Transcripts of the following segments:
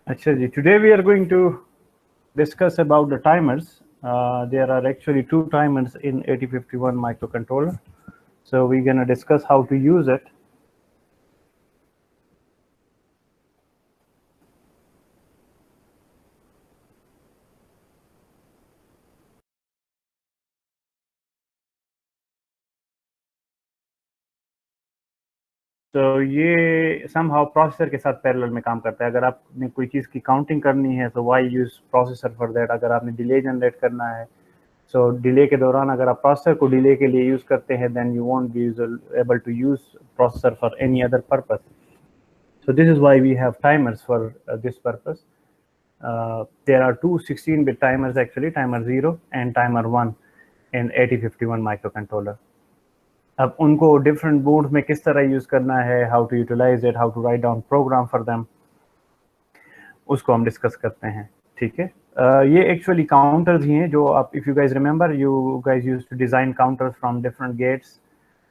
अच्छा जी, today we are going to discuss about the timers. There are actually two timers in 8051 microcontroller. So we're going to discuss how to use it. तो ये somehow processor के साथ parallel में काम करता है. अगर आपने कोई चीज़ की काउंटिंग करनी है तो why use processor for that. अगर आपने डिले जनरेट करना है so डिले के दौरान अगर आप प्रोसेसर को डिले के लिए यूज़ करते हैं then you won't be able to use processor for any other purpose. So this is why we have timers for this purpose. There are two 16-bit timers actually, timer 0 and timer 1 in 8051 microcontroller. अब उनको different modes में किस तरह use करना है, how to utilize it, how to write down program for them, उसको हम discuss करते हैं. ठीक है, ये एक्चुअली काउंटर्स ही हैं जो आप, if you guys remember, you guys use to design counters from different gates,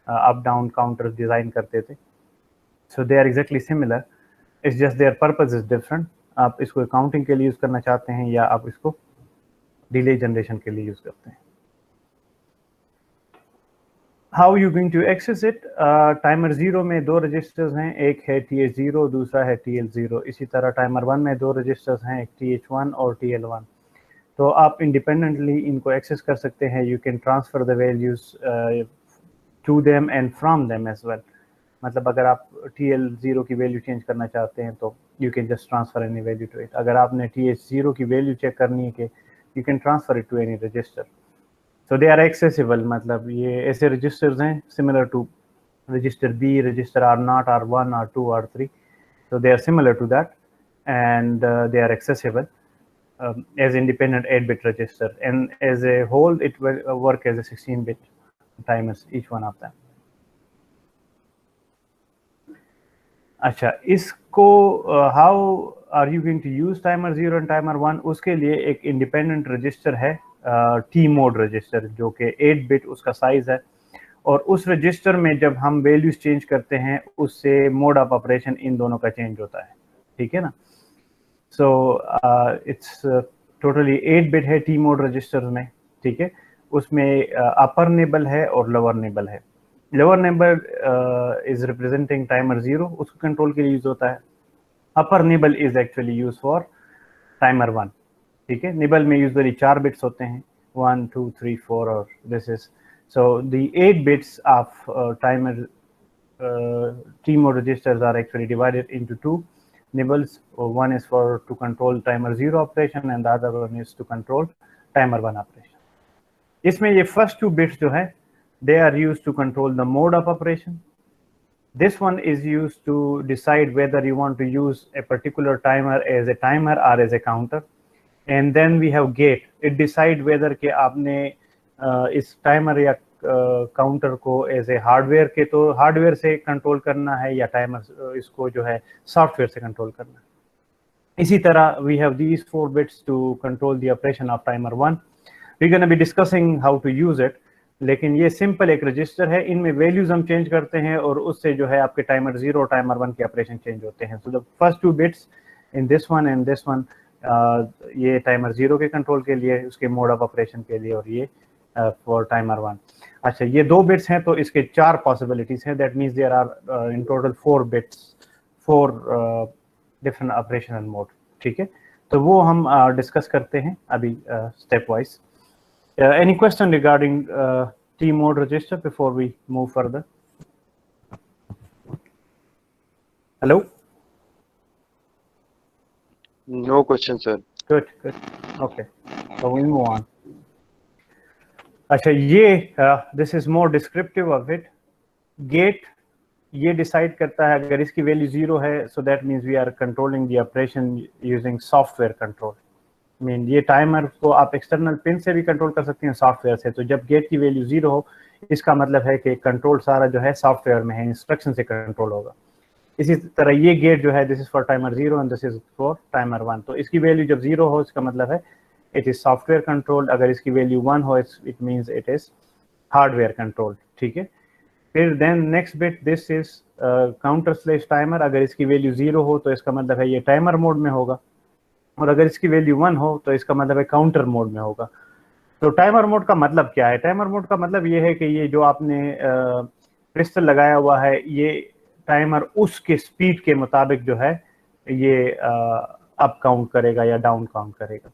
up down counters design करते थे. So they are exactly similar, it's just their purpose is different. आप इसको काउंटिंग के लिए use करना चाहते हैं या आप इसको डिले जनरेशन के लिए यूज करते हैं. How you going to access it. Timer 0 में दो रजिस्टर्स हैं, एक है TH0, दूसरा है TL0. इसी तरह टाइमर 1 में दो रजिस्टर्स हैं, एक TH1 और TL1. तो आप इंडिपेंडेंटली इनको एक्सेस कर सकते हैं. You can transfer the values to them and from them as well. मतलब अगर आप TL0 की वैल्यू चेंज करना चाहते हैं तो you can just transfer any value to it. अगर आपने TH0 की वैल्यू चेक करनी है कि you can transfer it to any register. So they are accessible. मतलब ये ऐसे रजिस्टर्स हैं similar to register B, register R0, R1, R2, R3. So they are similar to that, and they are accessible as independent 8-bit register. And as a whole, it will work as a 16-bit timers, each one of them. अच्छा, इसको how are you going to use timer 0 and timer 1? उसके लिए एक independent register है, T mode register, जो कि 8-बिट उसका size है. और उस रजिस्टर में जब हम वैल्यूज चेंज करते हैं उससे मोड ऑफ ऑपरेशन इन दोनों का चेंज होता है. ठीक है ना. सो इट्स टोटली 8-बिट है T मोड रजिस्टर में. ठीक है, उसमें अपर निबल है और लोअर निबल है. Lower nibble is representing timer 0, उसको कंट्रोल के लिए यूज होता है. Upper nibble is actually use for timer 1. ठीक है, निबल में यूजुअली 4 बिट्स होते हैं, 1 2 3 4, और this is so the 8 bits of timer T mode registers are actually divided into two nibbles. One is for to control timer 0 operation and the other one is to control timer 1 operation. इसमें ये first 2 bits जो है they are used to control the mode of operation. This one is used to decide whether you want to use a particular timer as a timer or as a counter. And then we have gate. It decide whether कि आपने इस timer या counter को as a hardware के तो hardware से control करना है या टाइमर इसको जो है सॉफ्टवेयर से कंट्रोल करना है. इसी तरह we have these 4 bits to control the operation of timer 1. We gonna be discussing how to use it. लेकिन ये सिंपल एक रजिस्टर है, इनमें वैल्यूज हम चेंज करते हैं और उससे जो है आपके टाइमर 0 और टाइमर 1 के ऑपरेशन चेंज होते हैं. So the first 2 bits in this one and this one, ये टाइमर 0 के कंट्रोल के लिए, उसके मोड ऑफ ऑपरेशन के लिए, और ये फॉर टाइमर 1. अच्छा, ये 2 बिट्स हैं तो इसके 4 पॉसिबिलिटीज हैं. That means there are in total 4 bits, 4 different operational mode. ठीक है, तो वो हम डिस्कस करते हैं अभी stepwise. Any question regarding T mode register before we move further? Hello? No question, sir. Good. Okay, so we move on. अच्छा, ये this is more descriptive of it. Gate ये डिसाइड करता है अगर इसकी वैल्यू 0 है, so that means we are controlling the operation using software control. Mean ये timer को आप एक्सटर्नल पिन से भी कंट्रोल कर सकते हैं, सॉफ्टवेयर से. तो जब गेट की वैल्यू 0 हो, इसका मतलब है कि कंट्रोल सारा जो है सॉफ्टवेयर में है, इंस्ट्रक्शन से कंट्रोल होगा. इसी तरह ये गेट जो है, this is for timer 0 and this is for timer 1. तो इसकी वैल्यू जब 0 हो, इसका मतलब है इट इज सॉफ्टवेयर कंट्रोल्ड. अगर इसकी वैल्यू 1 हो, it means it is hardware controlled. ठीक है, फिर then next bit, this is counter slash timer. अगर इसकी वैल्यू 0 हो तो इसका मतलब है ये टाइमर मोड में होगा. और अगर इसकी वैल्यू 1 हो तो इसका मतलब है काउंटर मोड में होगा। तो टाइमर मोड का मतलब क्या है? टाइमर मोड का मतलब ये है कि ये जो आपने क्रिस्टल लगाया हुआ है, ये टाइमर उसके स्पीड के मुताबिक जो है ये अप काउंट करेगा या डाउन काउंट करेगा।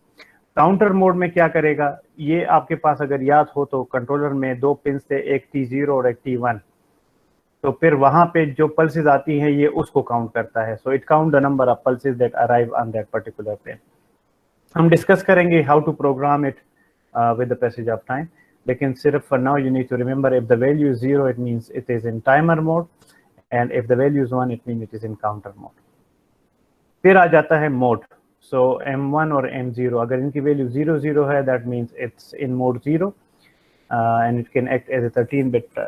काउंटर मोड में क्या करेगा, ये आपके पास अगर याद हो तो कंट्रोलर में 2 पिन थे, एक T0 और एक T1। तो फिर वहां पे जो पल्सेस आती हैं ये उसको काउंट करता है। So it count the number of pulses that arrive on that particular pin. हम डिस्कस करेंगे how to program it with the passage of time, लेकिन सिर्फ for now you need to remember, if the value is 0 it means it is in timer mode, and if the value is 1 it means it is in counter mode. फिर आ जाता है mode. सो M1 और M0 अगर इनकी value 0 0 है, that means it's in mode 0 and it can act as a 13-bit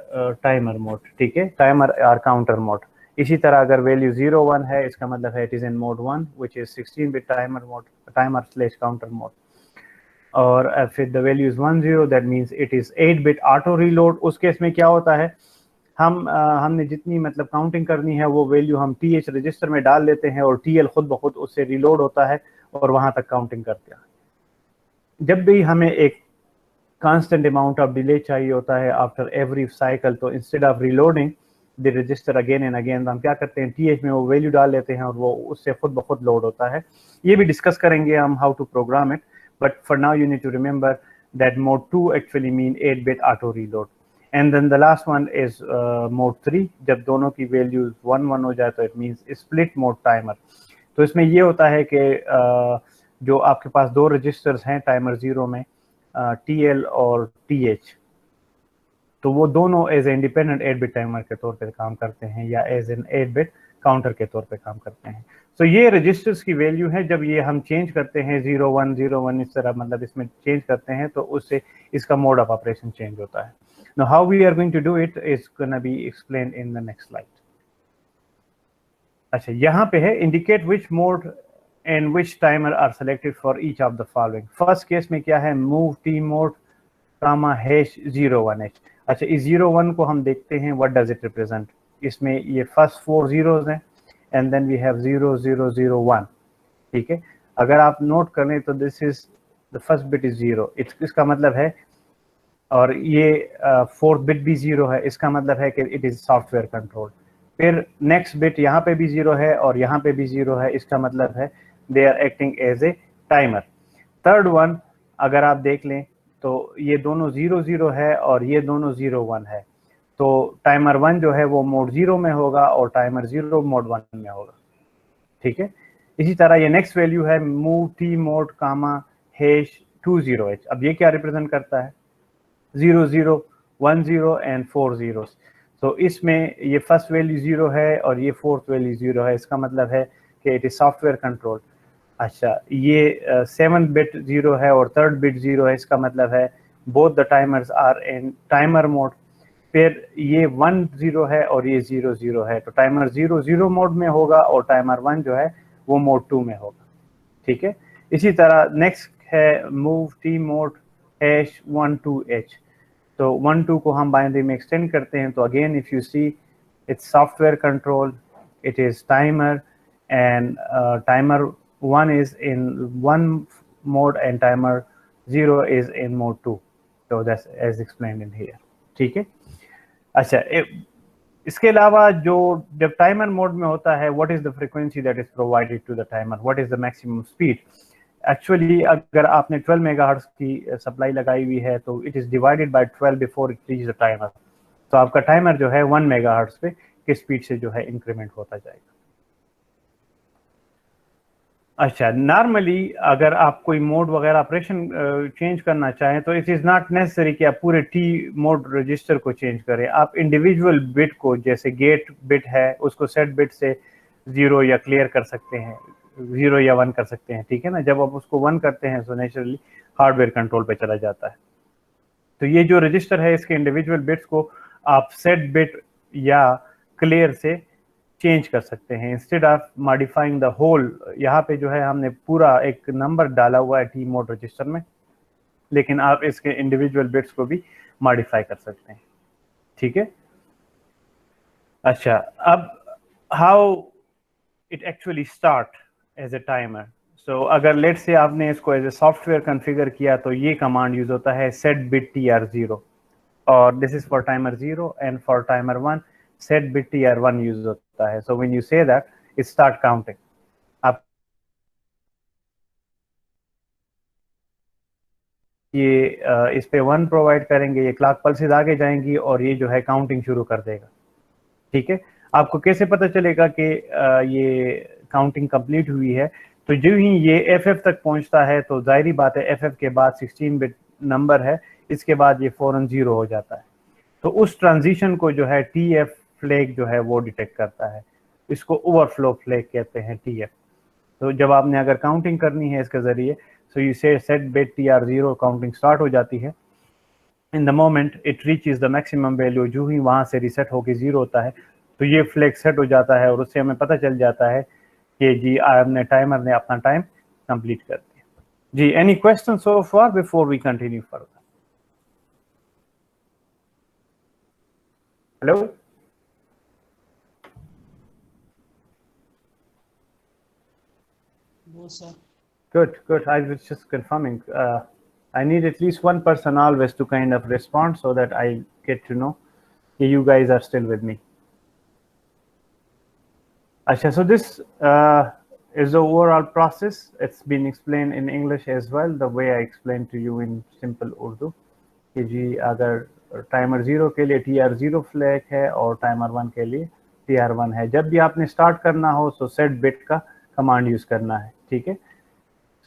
timer mode. ठीक है, टाइमर और काउंटर मोड। इसी तरह अगर वैल्यू 0 1 है, इसका मतलब है it is in mode 1 which is 16-bit timer mode, timer slash counter mode. और फिर the value is 1 0 that means it is 8-bit auto reload. उस केस में क्या होता है, हमने जितनी मतलब काउंटिंग करनी है वो वैल्यू हम TH रजिस्टर में डाल लेते हैं और TL खुद ब खुद उससे रीलोड होता है और वहां तक काउंटिंग करते हैं। जब भी हमें एक कांस्टेंट अमाउंट ऑफ डिले चाहिए होता है आफ्टर एवरी साइकिल, तो instead of reloading the register again and again, तो हम क्या करते हैं TH में वो वैल्यू डाल लेते हैं और वो उससे खुद ब खुद लोड होता है। ये भी डिस्कस करेंगे हम how to program it, but for now you need to remember that mode 2 actually mean 8-bit auto reload. And then the last one is mode 3, जब दोनों की वैल्यूज 1 1 हो जाए तो it means split mode timer. तो इसमें ये होता है कि जो आपके पास दो रजिस्टर्स हैं टाइमर 0 में, TL और TH, तो वो दोनों एज इंडिपेंडेंट 8-bit टाइमर के तौर पे काम करते हैं या एज एन 8-bit काउंटर के तौर पे काम करते हैं। तो ये रजिस्टर्स की वैल्यू है, जब ये हम चेंज करते हैं 0 1 0 1 इस तरह, मतलब इसमें चेंज करते हैं तो उससे इसका मोड ऑफ ऑपरेशन चेंज होता है। Now how we are going to do it is gonna be explained in the next slide. अच्छा, यहाँ पे है indicate which mode and which timer are selected for each of the following. First case में क्या है, move T mode कामा #01H। अच्छा, इस 01 को हम देखते हैं, व्हाट डज इट रिप्रेजेंट। इसमें ये फर्स्ट 4 zeros हैं एंड देन वी हैव 0 0 0 1। ठीक है, अगर आप नोट करें तो this is the first bit is 0, इसका मतलब है, और ये फोर्थ बिट भी 0 है, इसका मतलब है कि इट इज सॉफ्टवेयर कंट्रोल। फिर नेक्स्ट बिट यहाँ पे भी 0 है और यहाँ पे भी 0 है, इसका मतलब है they are acting as a timer. Third one अगर आप देख लें तो ये दोनों 0 0 है और ये दोनों 0 1 है, तो टाइमर 1 जो है वो मोड 0 में होगा और टाइमर 0 मोड 1 में होगा। ठीक है, इसी तरह ये नेक्स्ट वैल्यू है मूव T मोड कामा #20H। अब ये क्या रिप्रेजेंट करता है, 0 0 1 0 एंड 4 zeros। तो इसमें ये फर्स्ट वैल्यू 0 है और ये फोर्थ वैल्यू 0 है, इसका मतलब है कि इट इज सॉफ्टवेयर कंट्रोल। अच्छा, ये 7 बिट 0 है और थर्ड बिट 0 है, इसका मतलब है both the timers are in timer mode. फिर ये 1 0 है और ये 0 0 है, तो टाइमर 0 0 मोड में होगा और टाइमर 1 जो है वो मोड 2 में होगा। ठीक है, इसी तरह नेक्स्ट है मूव T मोड #12H। तो 1 2 को हम बाइनरी में एक्सटेंड करते हैं, तो again if you see it's software control, it is timer, and timer 1 is in 1 mode and timer 0 is in mode 2, so that's as explained in here। ठीक है, अच्छा, इसके अलावा जो जब टाइमर मोड में होता है, what is the frequency that is provided to the timer, what is the maximum speed. Actually अगर आपने 12 मेगाहर्ट्ज की सप्लाई लगाई हुई है तो it is divided by 12 before it reach the timer, तो आपका टाइमर जो है 1 मेगाहर्ट्ज पे की स्पीड से जो है इंक्रीमेंट होता जाएगा। अच्छा, नॉर्मली अगर आप कोई मोड वगैरह ऑपरेशन चेंज करना चाहें तो इट इज़ नॉट नेसेसरी कि आप पूरे T मोड रजिस्टर को चेंज करें। आप इंडिविजुअल बिट को, जैसे गेट बिट है उसको सेट बिट से 0 या क्लियर कर सकते हैं, 0 या 1 कर सकते हैं। ठीक है ना, जब आप उसको 1 करते हैं तो नेचुरली हार्डवेयर कंट्रोल पे चला जाता है। तो ये जो रजिस्टर है इसके इंडिविजुअल बिट्स को आप सेट बिट या क्लियर से चेंज कर सकते हैं instead of modifying the whole. यहाँ पे जो है हमने पूरा एक नंबर डाला हुआ है T मोड रजिस्टर में, लेकिन आप इसके इंडिविजुअल बिट्स को भी मॉडिफाई कर सकते हैं। ठीक है, अच्छा, अब how it actually start as a timer. So अगर लेट से आपने इसको एज ए सॉफ्टवेयर कॉन्फ़िगर किया तो ये कमांड यूज होता है set bit tr0, और this is for timer 0 and for timer 1 set bit tr1 use होता है. So when you say that it start counting. आप ये इस पे 1 प्रोवाइड करेंगे, ये क्लॉक पल्सेस आगे जाएंगी और ये जो है काउंटिंग शुरू कर देगा. ठीक है, आपको कैसे पता चलेगा कि ये काउंटिंग कंप्लीट हुई है? तो जो ही ये एफएफ तक पहुंचता है तो जाहिर बात है एफएफ के बाद 16 बिट नंबर है, इसके बाद ये फौरन 0 हो जाता है. तो उस ट्रांजिशन को जो है टीएफ फ्लैग जो है वो डिटेक्ट करता है. इसको ओवरफ्लो फ्लैग कहते हैं टीएफ. तो जब आपने अगर काउंटिंग करनी है इसके जरिए, सो यू से सेट बिट टीआर0, काउंटिंग स्टार्ट हो जाती है. In the moment it reaches the maximum value, जो ही वहां से रीसेट होकर 0 होता है तो ये फ्लैग सेट हो जाता है और उससे हमें पता चल जाता है कि जी आपने टाइमर ने अपना टाइम कंप्लीट कर दिया. जी, any question so far before we continue further? Hello, No, sir. good. I was just confirming. I need at least one person always to kind of respond so that I get to know that you guys are still with me. Asha, so this is the overall process. It's been explained in English as well, the way I explained to you in simple Urdu. कि जी अगर timer 0 के लिए TR0 flag है और timer 1 के लिए TR1 है. जब भी आपने स्टार्ट करना हो तो सेट बिट का कमांड यूज करना है. ठीक है,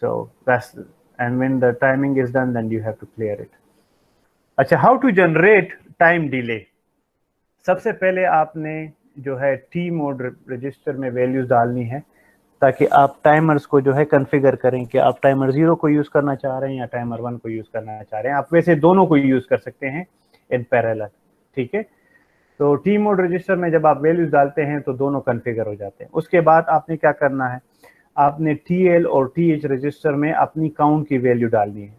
so that's, and when the timing is done then you have to clear it. अच्छा, how to generate time delay? सबसे पहले आपने जो है टी मोड रजिस्टर में वैल्यूज डालनी है ताकि आप टाइमर्स को जो है कॉन्फ़िगर करें कि आप टाइमर 0 को यूज करना चाह रहे हैं या टाइमर 1 को यूज करना चाह रहे हैं. आप वैसे दोनों को यूज कर सकते हैं इन पैरेलल. ठीक है, तो टी मोड रजिस्टर में जब आप वैल्यूज डालते हैं तो दोनों कॉन्फ़िगर हो जाते हैं. उसके बाद आपने क्या करना है, आपने टीएल और टीएच रजिस्टर में अपनी काउंट की वैल्यू डालनी है.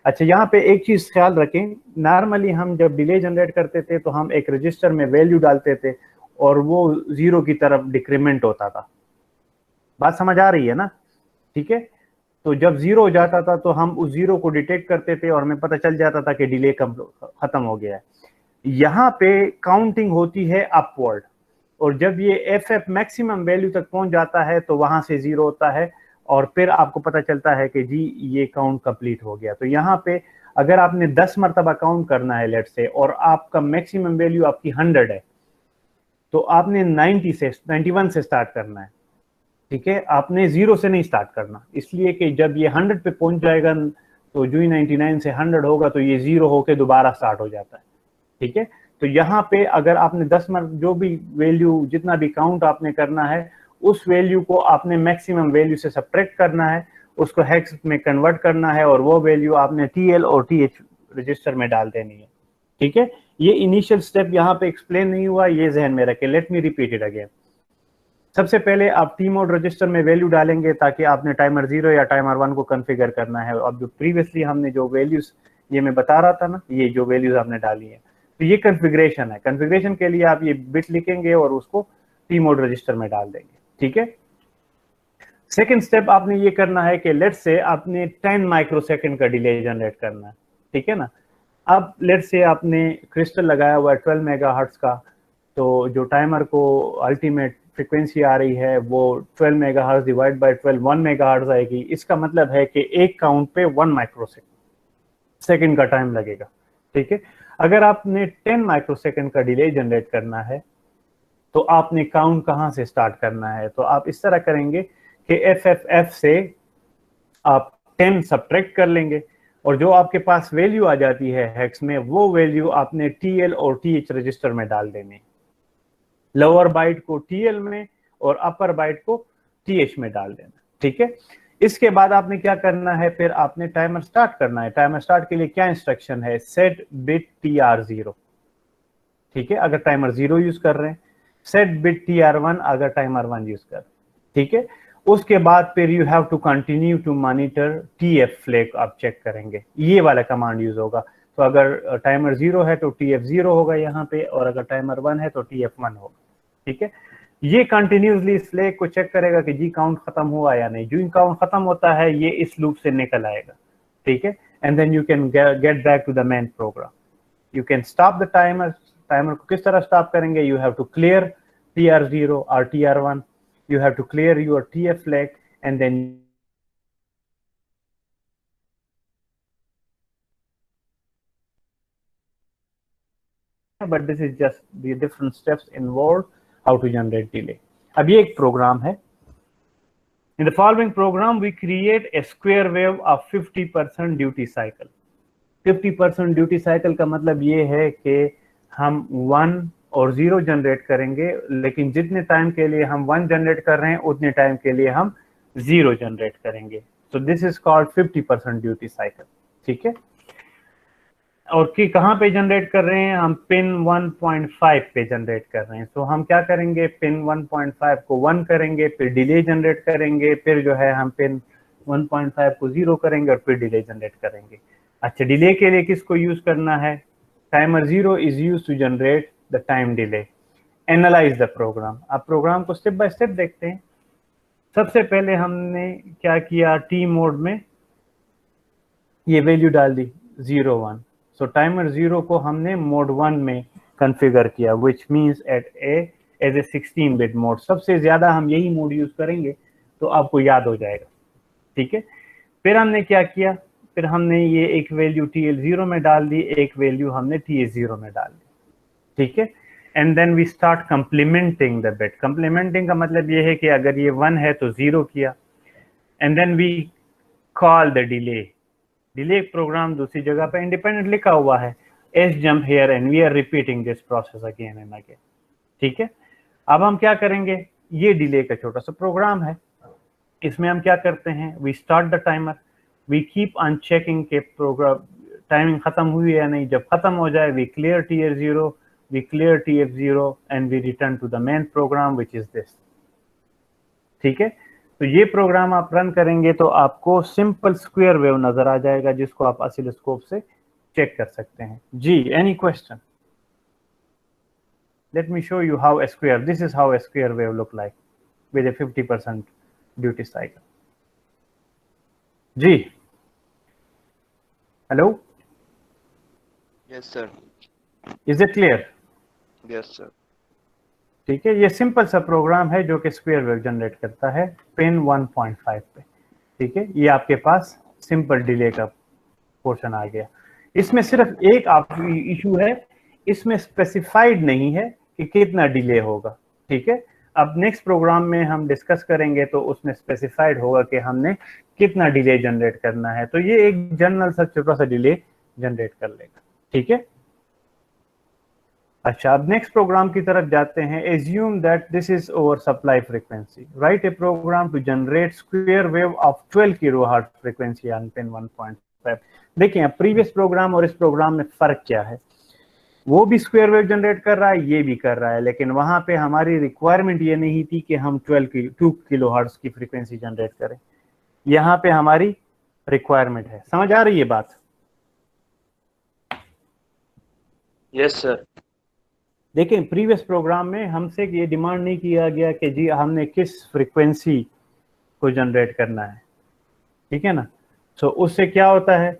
अच्छा, यहाँ पे एक चीज ख्याल रखें, नॉर्मली हम जब डिले जनरेट करते थे तो हम एक रजिस्टर में वैल्यू डालते थे और वो 0 की तरफ डिक्रीमेंट होता था. बात समझ आ रही है ना? ठीक है, तो जब 0 हो जाता था तो हम उस 0 को डिटेक्ट करते थे और हमें पता चल जाता था कि डिले खत्म हो गया है. यहाँ पे काउंटिंग होती है अपवर्ड, और जब ये एफएफ मैक्सिमम वैल्यू तक पहुंच जाता है तो वहां से 0 होता है और फिर आपको पता चलता है कि जी ये काउंट कंप्लीट हो गया. तो यहाँ पे अगर आपने 10 मरतबा काउंट करना है लेट से, और आपका मैक्सिमम वैल्यू आपकी 100 है, तो आपने 91 से स्टार्ट करना है. ठीक है, आपने 0 से नहीं स्टार्ट करना, इसलिए कि जब ये 100 पे पहुंच जाएगा तो जो ही 99 से 100 होगा तो ये 0 होके दोबारा स्टार्ट हो जाता है. ठीक है, तो यहाँ पे अगर आपने 10 जो भी वैल्यू, जितना भी काउंट आपने करना है, उस वैल्यू को आपने मैक्सिमम वैल्यू से सब्ट्रैक्ट करना है, उसको हेक्स में कन्वर्ट करना है और वो वैल्यू आपने टीएल और टीएच रजिस्टर में डाल देनी है. ठीक है, ये इनिशियल स्टेप यहाँ पे एक्सप्लेन नहीं हुआ, ये जहन में रखें. Late me repeat it again. सबसे पहले आप टी मोड रजिस्टर में वैल्यू डालेंगे ताकि आपने टाइमर 0 या टाइमर 1 को कॉन्फ़िगर करना है. अब जो प्रीवियसली हमने जो वैल्यूज ये मैं बता रहा था ना, ये जो वैल्यूज आपने डाली है, तो ये कॉन्फ़िगरेशन है. कॉन्फ़िगरेशन के लिए आप ये बिट लिखेंगे और उसको टी मोड रजिस्टर में डाल देंगे. ठीक है, सेकेंड स्टेप आपने ये करना है कि लेट से आपने 10 माइक्रोसेकंड का डिले जनरेट करना है. ठीक है ना, अब लेट से आपने क्रिस्टल लगाया हुआ है 12 मेगाहर्ट्ज का, तो जो टाइमर को अल्टीमेट फ्रीक्वेंसी आ रही है वो 12 मेगाहर्ट्ज डिवाइड बाय 12 1 मेगाहर्ट्ज आएगी. इसका मतलब है कि एक काउंट पे 1 माइक्रोसेकंड का टाइम लगेगा. ठीक है, अगर आपने 10 माइक्रोसेकंड का डिले जनरेट करना है तो आपने काउंट कहाँ से स्टार्ट करना है? तो आप इस तरह करेंगे कि एफ से आप 10 सब्ट्रैक्ट कर लेंगे और जो आपके पास वैल्यू आ जाती है हेक्स में, वो वैल्यू आपने टीएल और टीएच रजिस्टर में डाल देनी. लोअर बाइट को टीएल में और अपर बाइट को टीएच में डाल देना. ठीक है, इसके बाद आपने क्या करना है, फिर आपने टाइमर स्टार्ट करना है. टाइमर स्टार्ट के लिए क्या इंस्ट्रक्शन है? Set bit TR0. ठीक है, अगर टाइमर 0 यूज कर रहे हैं, सेट बिट TR1 अगर टाइमर 1 यूज कर. ठीक है, उसके बाद फिर you have to continue to monitor TF flag आप चेक करेंगे. ये वाला कमांड यूज होगा. तो अगर टाइमर 0 है तो TF0 होगा यहाँ पे, और अगर टाइमर 1 है तो TF1 होगा. ठीक है, ये कंटिन्यूसली इस लेग को चेक करेगा कि जी काउंट खत्म हुआ या नहीं। जो काउंट खत्म होता है ये इस लूप से निकल आएगा, ठीक है। And then you can get back to the main program. You can stop the timer. Timer को किस तरह स्टॉप करेंगे? You have to clear TR0 और TR1, you have to clear your TF flag, and then but this is just the different steps involved how to generate delay. अब ये एक programme है। In the following program we create a square wave of 50% duty cycle. 50% duty cycle का मतलब ये है कि हम 1 और 0 जनरेट करेंगे, लेकिन जितने टाइम के लिए हम 1 जनरेट कर रहे हैं उतने टाइम के लिए हम 0 जनरेट करेंगे। सो this is called 50% duty cycle, ठीक है। और कि कहाँ पे जनरेट कर रहे हैं? हम पिन 1.5 पे जनरेट कर रहे हैं। तो हम क्या करेंगे? पिन 1.5 को 1 करेंगे, फिर डिले जनरेट करेंगे, फिर जो है हम पिन 1.5 को 0 करेंगे और फिर डिले जनरेट करेंगे। अच्छा, डिले के लिए किसको यूज करना है? Timer 0 is use to generate the time delay. Analyze the program. अब प्रोग्राम को स्टेप बाय स्टेप देखते हैं। सबसे पहले हमने क्या किया? टी मोड में ये वैल्यू डाल दी 0 1। सो टाइमर 0 को हमने मोड 1 में कॉन्फ़िगर किया, which means as a 16 bit mode. सबसे ज्यादा हम यही मोड यूज करेंगे, तो आपको याद हो जाएगा, ठीक है। फिर हमने क्या किया? फिर हमने ये एक वैल्यू TL0 में डाल दी, एक वैल्यू हमने TH0 में डाल दी, ठीक है। And then we start complementing the bit. Complementing का मतलब ये है कि अगर ये 1 है तो 0 किया, and then we call the delay. Delay program दूसरी जगह पे इंडिपेंडेंट लिखा हुआ है, S jump here and we are repeating this process again and again, ठीक है। अब हम क्या करेंगे? ये डिले का छोटा सा प्रोग्राम है। इसमें हम क्या करते हैं? We start the timer, we keep on checking के प्रोग्राम टाइमिंग खत्म हुई या नहीं। जब खत्म हो जाए we clear TR0, we clear TF0 and we return to the main program which is this, ठीक है। तो ये प्रोग्राम आप रन करेंगे तो आपको सिंपल स्क्वायर वेव नजर आ जाएगा, जिसको आप ऑसिलोस्कोप से चेक कर सकते हैं। जी, any question? Let me show you how square, this is how square wave look like with a 50% duty cycle. जी, hello, Yes, sir. Is it clear? Yes, sir. ठीक है, ये सिंपल सा प्रोग्राम है जो कि स्क्वायर वेव जनरेट करता है पिन 1.5 पे, ठीक है। ये आपके पास सिंपल डिले का पोर्शन आ गया। इसमें सिर्फ एक आपकी इशू है, इसमें स्पेसिफाइड नहीं है कि कितना डिले होगा, ठीक है। अब नेक्स्ट प्रोग्राम में हम डिस्कस करेंगे तो उसमें स्पेसिफाइड होगा कि हमने कितना डिले जनरेट करना है। तो ये एक जनरल सा छोटा सा डिले जनरेट कर लेगा, ठीक है। अच्छा, अब नेक्स्ट प्रोग्राम की तरफ जाते हैं। Assume that this is over supply frequency, write a program to generate square wave of 12 kilohertz frequency on pin 1.5। देखिए, अब प्रीवियस प्रोग्राम और इस प्रोग्राम में फर्क क्या है? वो भी स्क्वायर वेव जनरेट कर रहा है, ये भी कर रहा है, लेकिन वहां पे हमारी रिक्वायरमेंट ये नहीं थी कि हम 2 किलोहर्ट्ज की फ्रीक्वेंसी जनरेट करें। यहाँ पे हमारी रिक्वायरमेंट है। समझ आ रही है बात? Yes, sir. देखिए, प्रीवियस प्रोग्राम में हमसे ये डिमांड नहीं किया गया कि जी हमने किस फ्रीक्वेंसी को जनरेट करना है, ठीक है ना। सो उससे क्या होता है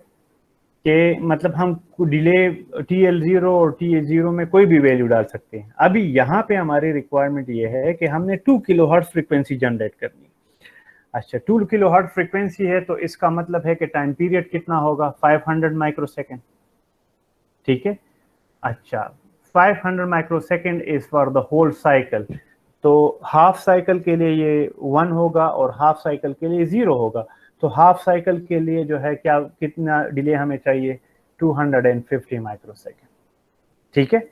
कि मतलब हम डिले TL0 और TH0 में कोई भी वैल्यू डाल सकते हैं। अभी यहाँ पे हमारी रिक्वायरमेंट ये है कि हमने 2 किलोहर्ट्ज फ्रीक्वेंसी जनरेट करनी है। अच्छा, 2 किलोहर्ट्ज फ्रीक्वेंसी है तो इसका मतलब है कि टाइम पीरियड कितना होगा? 500 माइक्रोसेकंड, ठीक है। अच्छा, 500 microsecond is for the whole cycle. तो हाफ साइकिल के लिए ये 1 होगा और हाफ साइकिल के लिए 0 होगा। तो हाफ साइकिल के लिए जो है क्या कितना डिले हमें चाहिए? 250 माइक्रोसेकंड, ठीक है।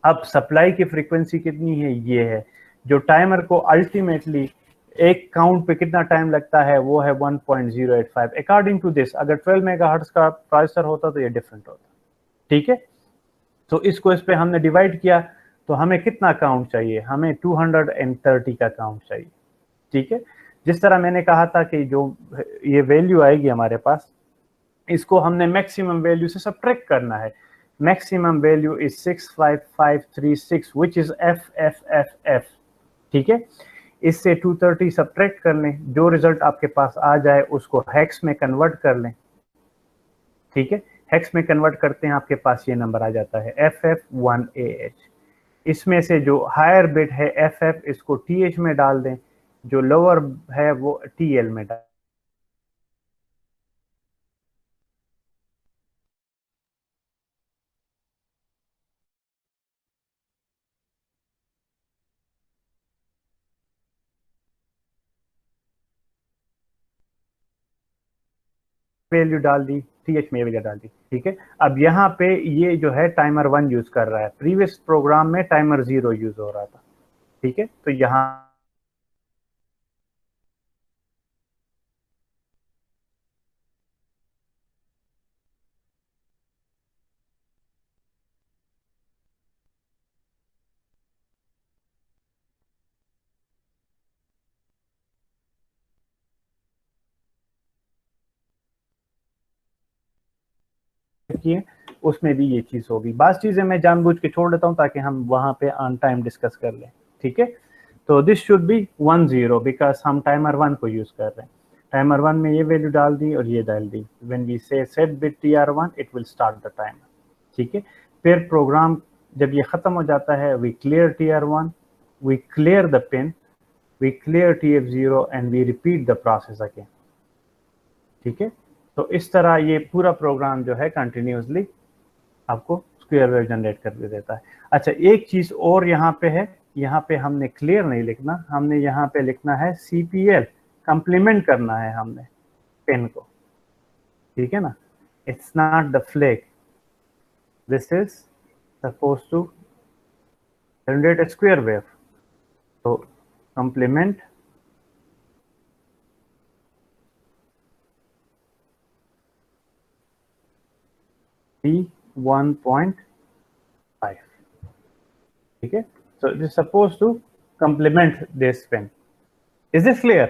अब सप्लाई की फ्रीक्वेंसी कितनी है? ये है जो टाइमर को अल्टीमेटली एक काउंट पे कितना टाइम लगता है, वो है 1.085। अकॉर्डिंग टू दिस, अगर 12 मेगाहर्ट्ज का प्रोसेसर होता तो ये डिफरेंट होता, ठीक है। तो इसको इस पे हमने डिवाइड किया, तो हमें कितना काउंट चाहिए? हमें 230 का काउंट चाहिए, ठीक है। जिस तरह मैंने कहा था कि जो ये वैल्यू आएगी हमारे पास, इसको हमने मैक्सिमम वैल्यू से सब्ट्रैक्ट करना है। Maximum value is 65536 which is FFFF, ठीक है, इससे 230 सब्ट्रैक्ट कर लें, जो रिजल्ट आपके पास आ जाए उसको हेक्स में कन्वर्ट कर लें। ठीक है, हेक्स में कन्वर्ट करते हैं, आपके पास ये नंबर आ जाता है FF1AH। इसमें से जो हायर बिट है FF, इसको TH में डाल दें, जो लोअर है वो TL में डाल। वैल्यू डाल दी, TH में वैल्यू डाल दी। ठीक है, अब यहाँ पे ये जो है टाइमर 1 यूज कर रहा है, प्रीवियस प्रोग्राम में टाइमर 0 यूज हो रहा था। ठीक है, तो यहाँ किए, उसमें भी ये चीज होगी। बात चीजें मैं जानबूझ के छोड़ देता हूँ ताकि हम वहां पे ऑन टाइम डिस्कस कर लें। ठीक है, तो दिस शुड बी 10 बिकॉज हम टाइमर 1 को यूज कर रहे हैं। टाइमर 1 में ये वैल्यू डाल दी और ये डाल दी। व्हेन वी से set bit TR1 it will start the timer. ठीक है, फिर प्रोग्राम जब ये खत्म हो जाता है, we clear TR1, we clear the pin, we clear TF0 and we repeat the process again. ठीक है, तो इस तरह ये पूरा प्रोग्राम जो है कंटिन्यूसली आपको स्क्वायर वेव जनरेट कर देता है। अच्छा, एक चीज और यहाँ पे है, यहाँ पे हमने क्लियर नहीं लिखना, हमने यहाँ पे लिखना है CPL, कंप्लीमेंट करना है हमने पिन को। ठीक है ना, it's not the flag, this is suppose to generate a square wave. तो कंप्लीमेंट P1.5। ठीक है, so it is supposed to complement this pin. Is this clear?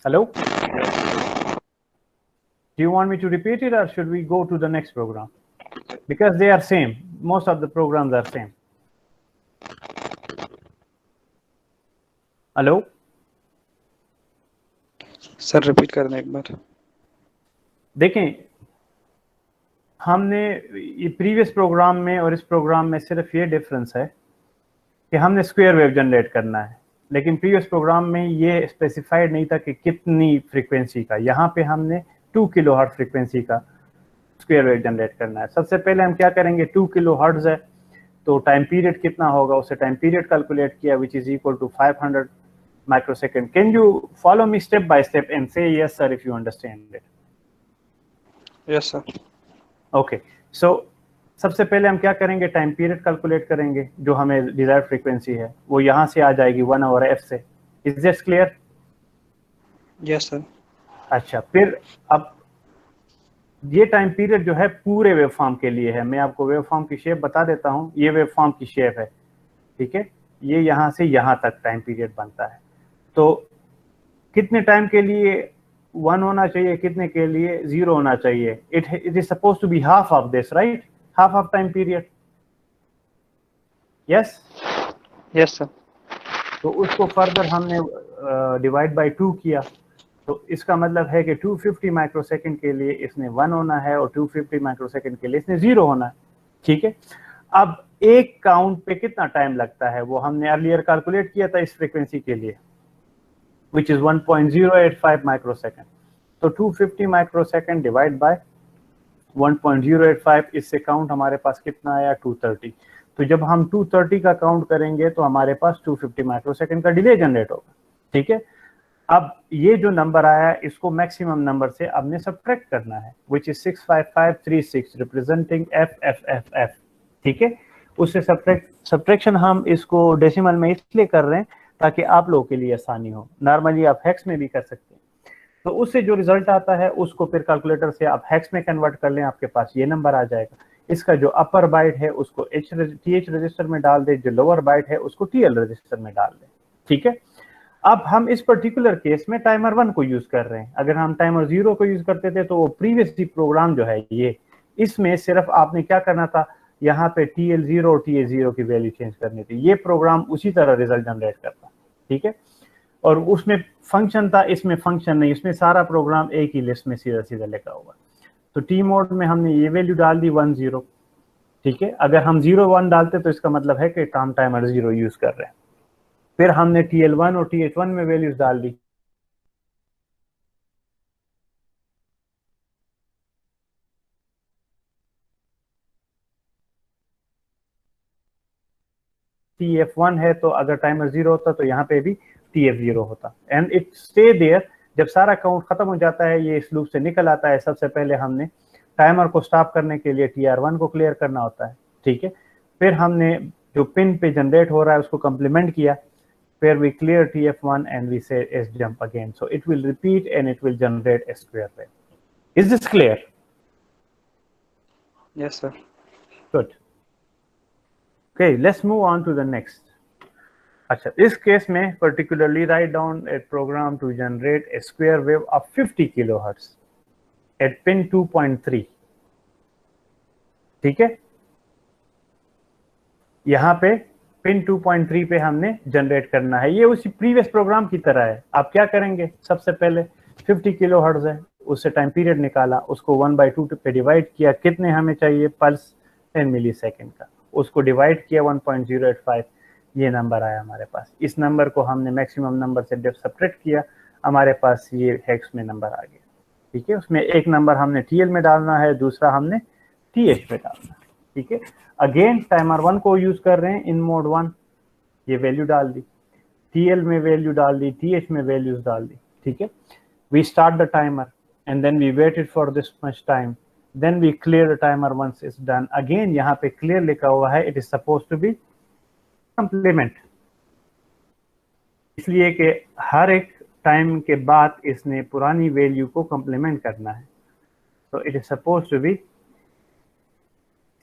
Hello, do you want me to repeat it or should we go to the next program? Because they are same, most of the programs are same. Hello, sir repeat कर दें एक बार। देखें, हमने ये previous programme में और इस programme में सिर्फ ये डिफरेंस है कि हमने स्क्वायर वेव जनरेट करना है, लेकिन प्रीवियस प्रोग्राम में ये स्पेसिफाइड नहीं था कि कितनी फ्रीक्वेंसी का। यहाँ पे हमने 2 किलोहर्ट्ज फ्रीक्वेंसी का स्क्वायर वेव जनरेट करना है। सबसे पहले हम क्या करेंगे, 2 किलोहर्ट्ज है तो टाइम पीरियड कितना होगा, उससे टाइम पीरियड कैलकुलेट किया, which is equal to 500 microsecond. Can you follow me step by step and say yes sir if you understand it? Yes sir. Okay, so सबसे पहले हम क्या करेंगे, टाइम पीरियड कैलकुलेट करेंगे, जो हमें डिजायर्ड फ्रीक्वेंसी है वो यहाँ से आ जाएगी 1/f से। Is this clear? Yes sir. अच्छा, फिर अब ये टाइम पीरियड जो है पूरे वेवफॉर्म के लिए है। मैं आपको वेवफॉर्म की शेप बता देता हूँ, ये वेवफॉर्म की शेप है। ठीक है, ये यहाँ से यहाँ तक टाइम पीरियड बनता है। तो कितने टाइम के लिए 1 होना चाहिए, कितने के लिए 0 होना चाहिए? It is suppose to be half of this, right? Half of time period. Yes yes sir. तो उसको फर्दर हमने डिवाइड बाय 2 किया, तो इसका मतलब है कि 250 माइक्रोसेकंड के लिए इसने 1 होना है और 250 माइक्रोसेकंड के लिए इसने 0 होना है। ठीक है, अब एक काउंट पे कितना टाइम लगता है वो हमने अर्लियर कैलकुलेट किया था इस फ्रीक्वेंसी के लिए, which is 1.085 माइक्रोसेकंड। तो 250 माइक्रोसेकंड डिवाइड बाय 1.085, इससे काउंट हमारे पास कितना आया, 230। तो जब हम 230 का काउंट करेंगे तो हमारे पास 250 माइक्रोसेकंड का डिले जनरेट होगा। ठीक है, अब ये जो नंबर आया इसको मैक्सिमम नंबर से आपने सब्ट्रैक्ट करना है, which is 65536 रिप्रेजेंटिंग FFFF। ठीक है, उससे सब्ट्रैक्शन हम इसको डेसिमल में इसलिए कर रहे हैं ताकि आप लोगों के लिए आसानी हो। नॉर्मली आप हेक्स में भी कर सकते हैं। तो उससे जो रिजल्ट आता है उसको फिर कैलकुलेटर से आप हेक्स में कन्वर्ट कर लें, आपके पास ये नंबर आ जाएगा। इसका जो अपर बाइट है उसको TH रजिस्टर में डाल दे, जो लोअर बाइट है उसको TL रजिस्टर में डाल दे। ठीक है, अब हम इस पर्टिकुलर केस में टाइमर 1 को यूज कर रहे हैं। अगर हम टाइमर 0 को यूज करते थे तो वो प्रीवियस प्रोग्राम जो है ये, इसमें सिर्फ आपने क्या करना था, यहाँ पे TL0 और TH0 की वैल्यू चेंज करनी थी। ये प्रोग्राम उसी तरह रिजल्ट जनरेट करता, ठीक है। और उसमें फंक्शन था, इसमें फंक्शन नहीं, इसमें सारा प्रोग्राम एक ही लिस्ट में सीधा सीधा लिखा हुआ। तो टी मोड में हमने ये वैल्यू डाल दी 1 0, ठीक है। अगर हम 0 1 डालते तो इसका मतलब है कि हम टाइमर 0 यूज कर रहे हैं। फिर हमने TL1 और TH1 में वैल्यूज डाल दी। TF1 है तो अगर टाइमर 0 होता तो यहाँ पे भी TF0 होता, एंड इट स्टे देयर। जब सारा काउंट खत्म हो जाता है, ये इस लूप से निकल आता है। सबसे पहले हमने टाइमर को स्टॉप करने के लिए TR1 को क्लियर करना होता है, ठीक है। फिर हमने जो पिन पे जनरेट हो रहा है उसको कंप्लीमेंट किया, फिर we clear TF1 and we say S jump again, so it will repeat and it will generate a square wave. Is this clear? Yes, sir. Good. Okay, let's move on to the next. अच्छा, इस case में particularly write down a program to generate a square wave of 50 kilohertz at pin 2.3, ठीक है। यहाँ पे pin 2.3 पे हमने generate करना है। ये उसी प्रीवियस प्रोग्राम की तरह है। आप क्या करेंगे, सबसे पहले 50 किलो हर्ट्ज है, उससे टाइम पीरियड निकाला, उसको 1/2 पे डिवाइड किया, कितने हमें चाहिए पल्स 10 मिली सेकेंड का, उसको डिवाइड किया 1.085, ये नंबर आया हमारे पास। इस नंबर को हमने मैक्सिमम नंबर से सब्ट्रैक्ट किया, हमारे पास ये हेक्स में नंबर आ गया, ठीक है। उसमें एक नंबर हमने TL में डालना है, दूसरा हमने TH में डालना है, ठीक है। अगेन टाइमर 1 को यूज कर रहे हैं इन मोड 1, ये वैल्यू डाल दी, TL में वैल्यू डाल दी, TH में वैल्यूज डाल दी, ठीक है। We start the timer and then we waited for this much time, then we clear the timer once is done. Again यहाँ पे क्लियर लिखा हुआ है, it is suppose to be complement, इसलिए कि हर एक टाइम के बाद इसने पुरानी वैल्यू को कंप्लीमेंट करना है। तो it is suppose to be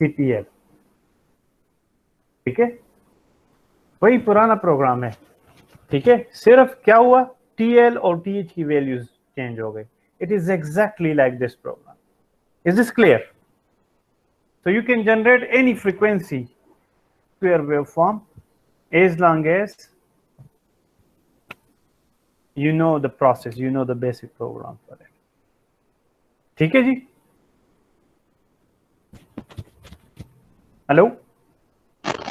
CTL, ठीक है। वही पुराना प्रोग्राम है, ठीक है। सिर्फ क्या हुआ, TL और TH की वैल्यूज चेंज हो गई। It is exactly like this program. Is this clear? So you can generate any frequency square waveform as long as you know the process, you know the basic program for it. ठीक है जी? Hello?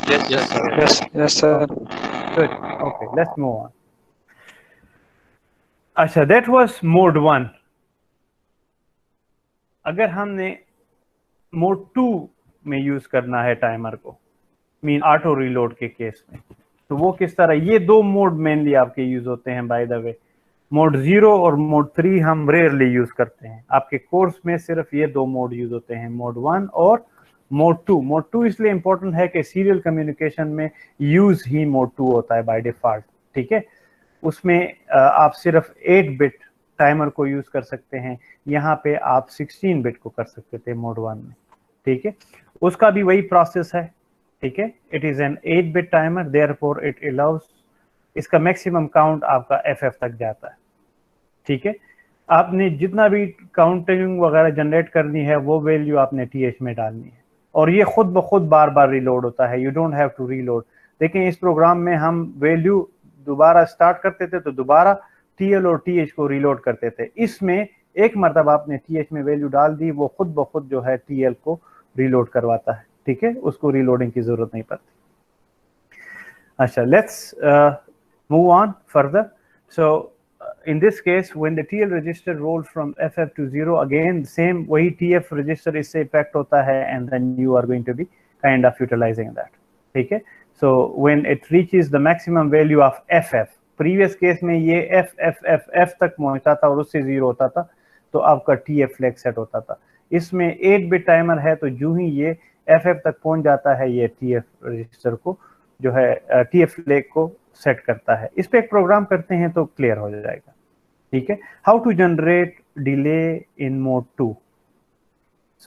Yes, sir. Yes, sir. Good. Okay, let's move on. अच्छा, that was mode 1. अगर हमने mode 2 में use करना है timer को, mean auto reload के केस में, तो वो किस तरह, ये दो मोड मेनली आपके यूज होते हैं बाय द वे। मोड 0 और मोड 3 हम रेयरली यूज करते हैं। आपके कोर्स में सिर्फ ये दो मोड यूज होते हैं, मोड 1 और मोड 2। मोड 2 इसलिए इंपॉर्टेंट है कि सीरियल कम्युनिकेशन में यूज ही मोड 2 होता है बाय डिफॉल्ट, ठीक है। उसमें आप सिर्फ 8 बिट टाइमर को यूज कर सकते हैं, यहाँ पे आप 16 बिट को कर सकते थे मोड 1 में, ठीक है। उसका भी वही प्रोसेस है, ठीक है। It is an 8 bit timer, therefore it allows, इसका मैक्सिमम काउंट आपका FF तक जाता है, ठीक है। आपने जितना भी काउंटिंग वगैरह जनरेट करनी है वो वैल्यू आपने TH में डालनी है, और ये खुद ब खुद बार बार रिलोड होता है, you don't have to reload. लेकिन इस प्रोग्राम में हम वैल्यू दोबारा स्टार्ट करते थे तो दोबारा TL और TH को रीलोड करते थे। इसमें एक मरतबा आपने TH में वैल्यू डाल दी, वो खुद ब खुद जो है TL को रीलोड करवाता है, ठीक है, उसको रीलोडिंग की जरूरत नहीं पड़ती। अच्छा, let's move on further. So in this case, when the TL register rolls from FF to 0, again same वही TF register इससे इफेक्ट होता है, and then you are going to be kind of utilizing that, ठीक है। So when it reaches the maximum value of FF, previous case में ये FF तक पहुंचता था और उससे 0 होता था, तो आपका TF फ्लैग सेट होता था। इसमें 8 बिट टाइमर है, तो जो ही ये FF तक पहुंच जाता है, ये TF रजिस्टर को जो है TF फ्लैग को सेट करता है। इस पे एक प्रोग्राम करते हैं तो क्लियर हो जाएगा, ठीक है। How to generate delay in mode 2।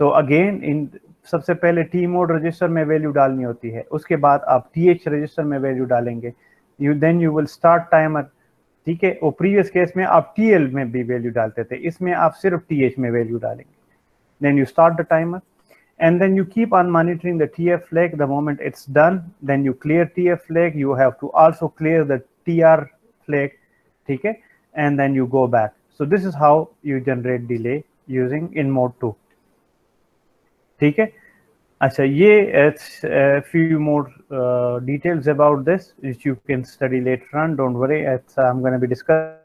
So again in सबसे पहले T मोड रजिस्टर में वैल्यू डालनी होती है, उसके बाद आप TH रजिस्टर में वैल्यू डालेंगे, then you will start timer, ठीक है। वो प्रीवियस केस में आप TL में भी वैल्यू डालते थे, इसमें आप सिर्फ TH में वैल्यू डालेंगे, then you start the timer and then you keep on monitoring the TF flag. The moment it's done, then you clear TF flag. You have to also clear the TR flag, okay? And then you go back. So this is how you generate delay using in mode 2, ठीक है? अच्छा, ये few more details about this which you can study later on. Don't worry, I'm going to be discussing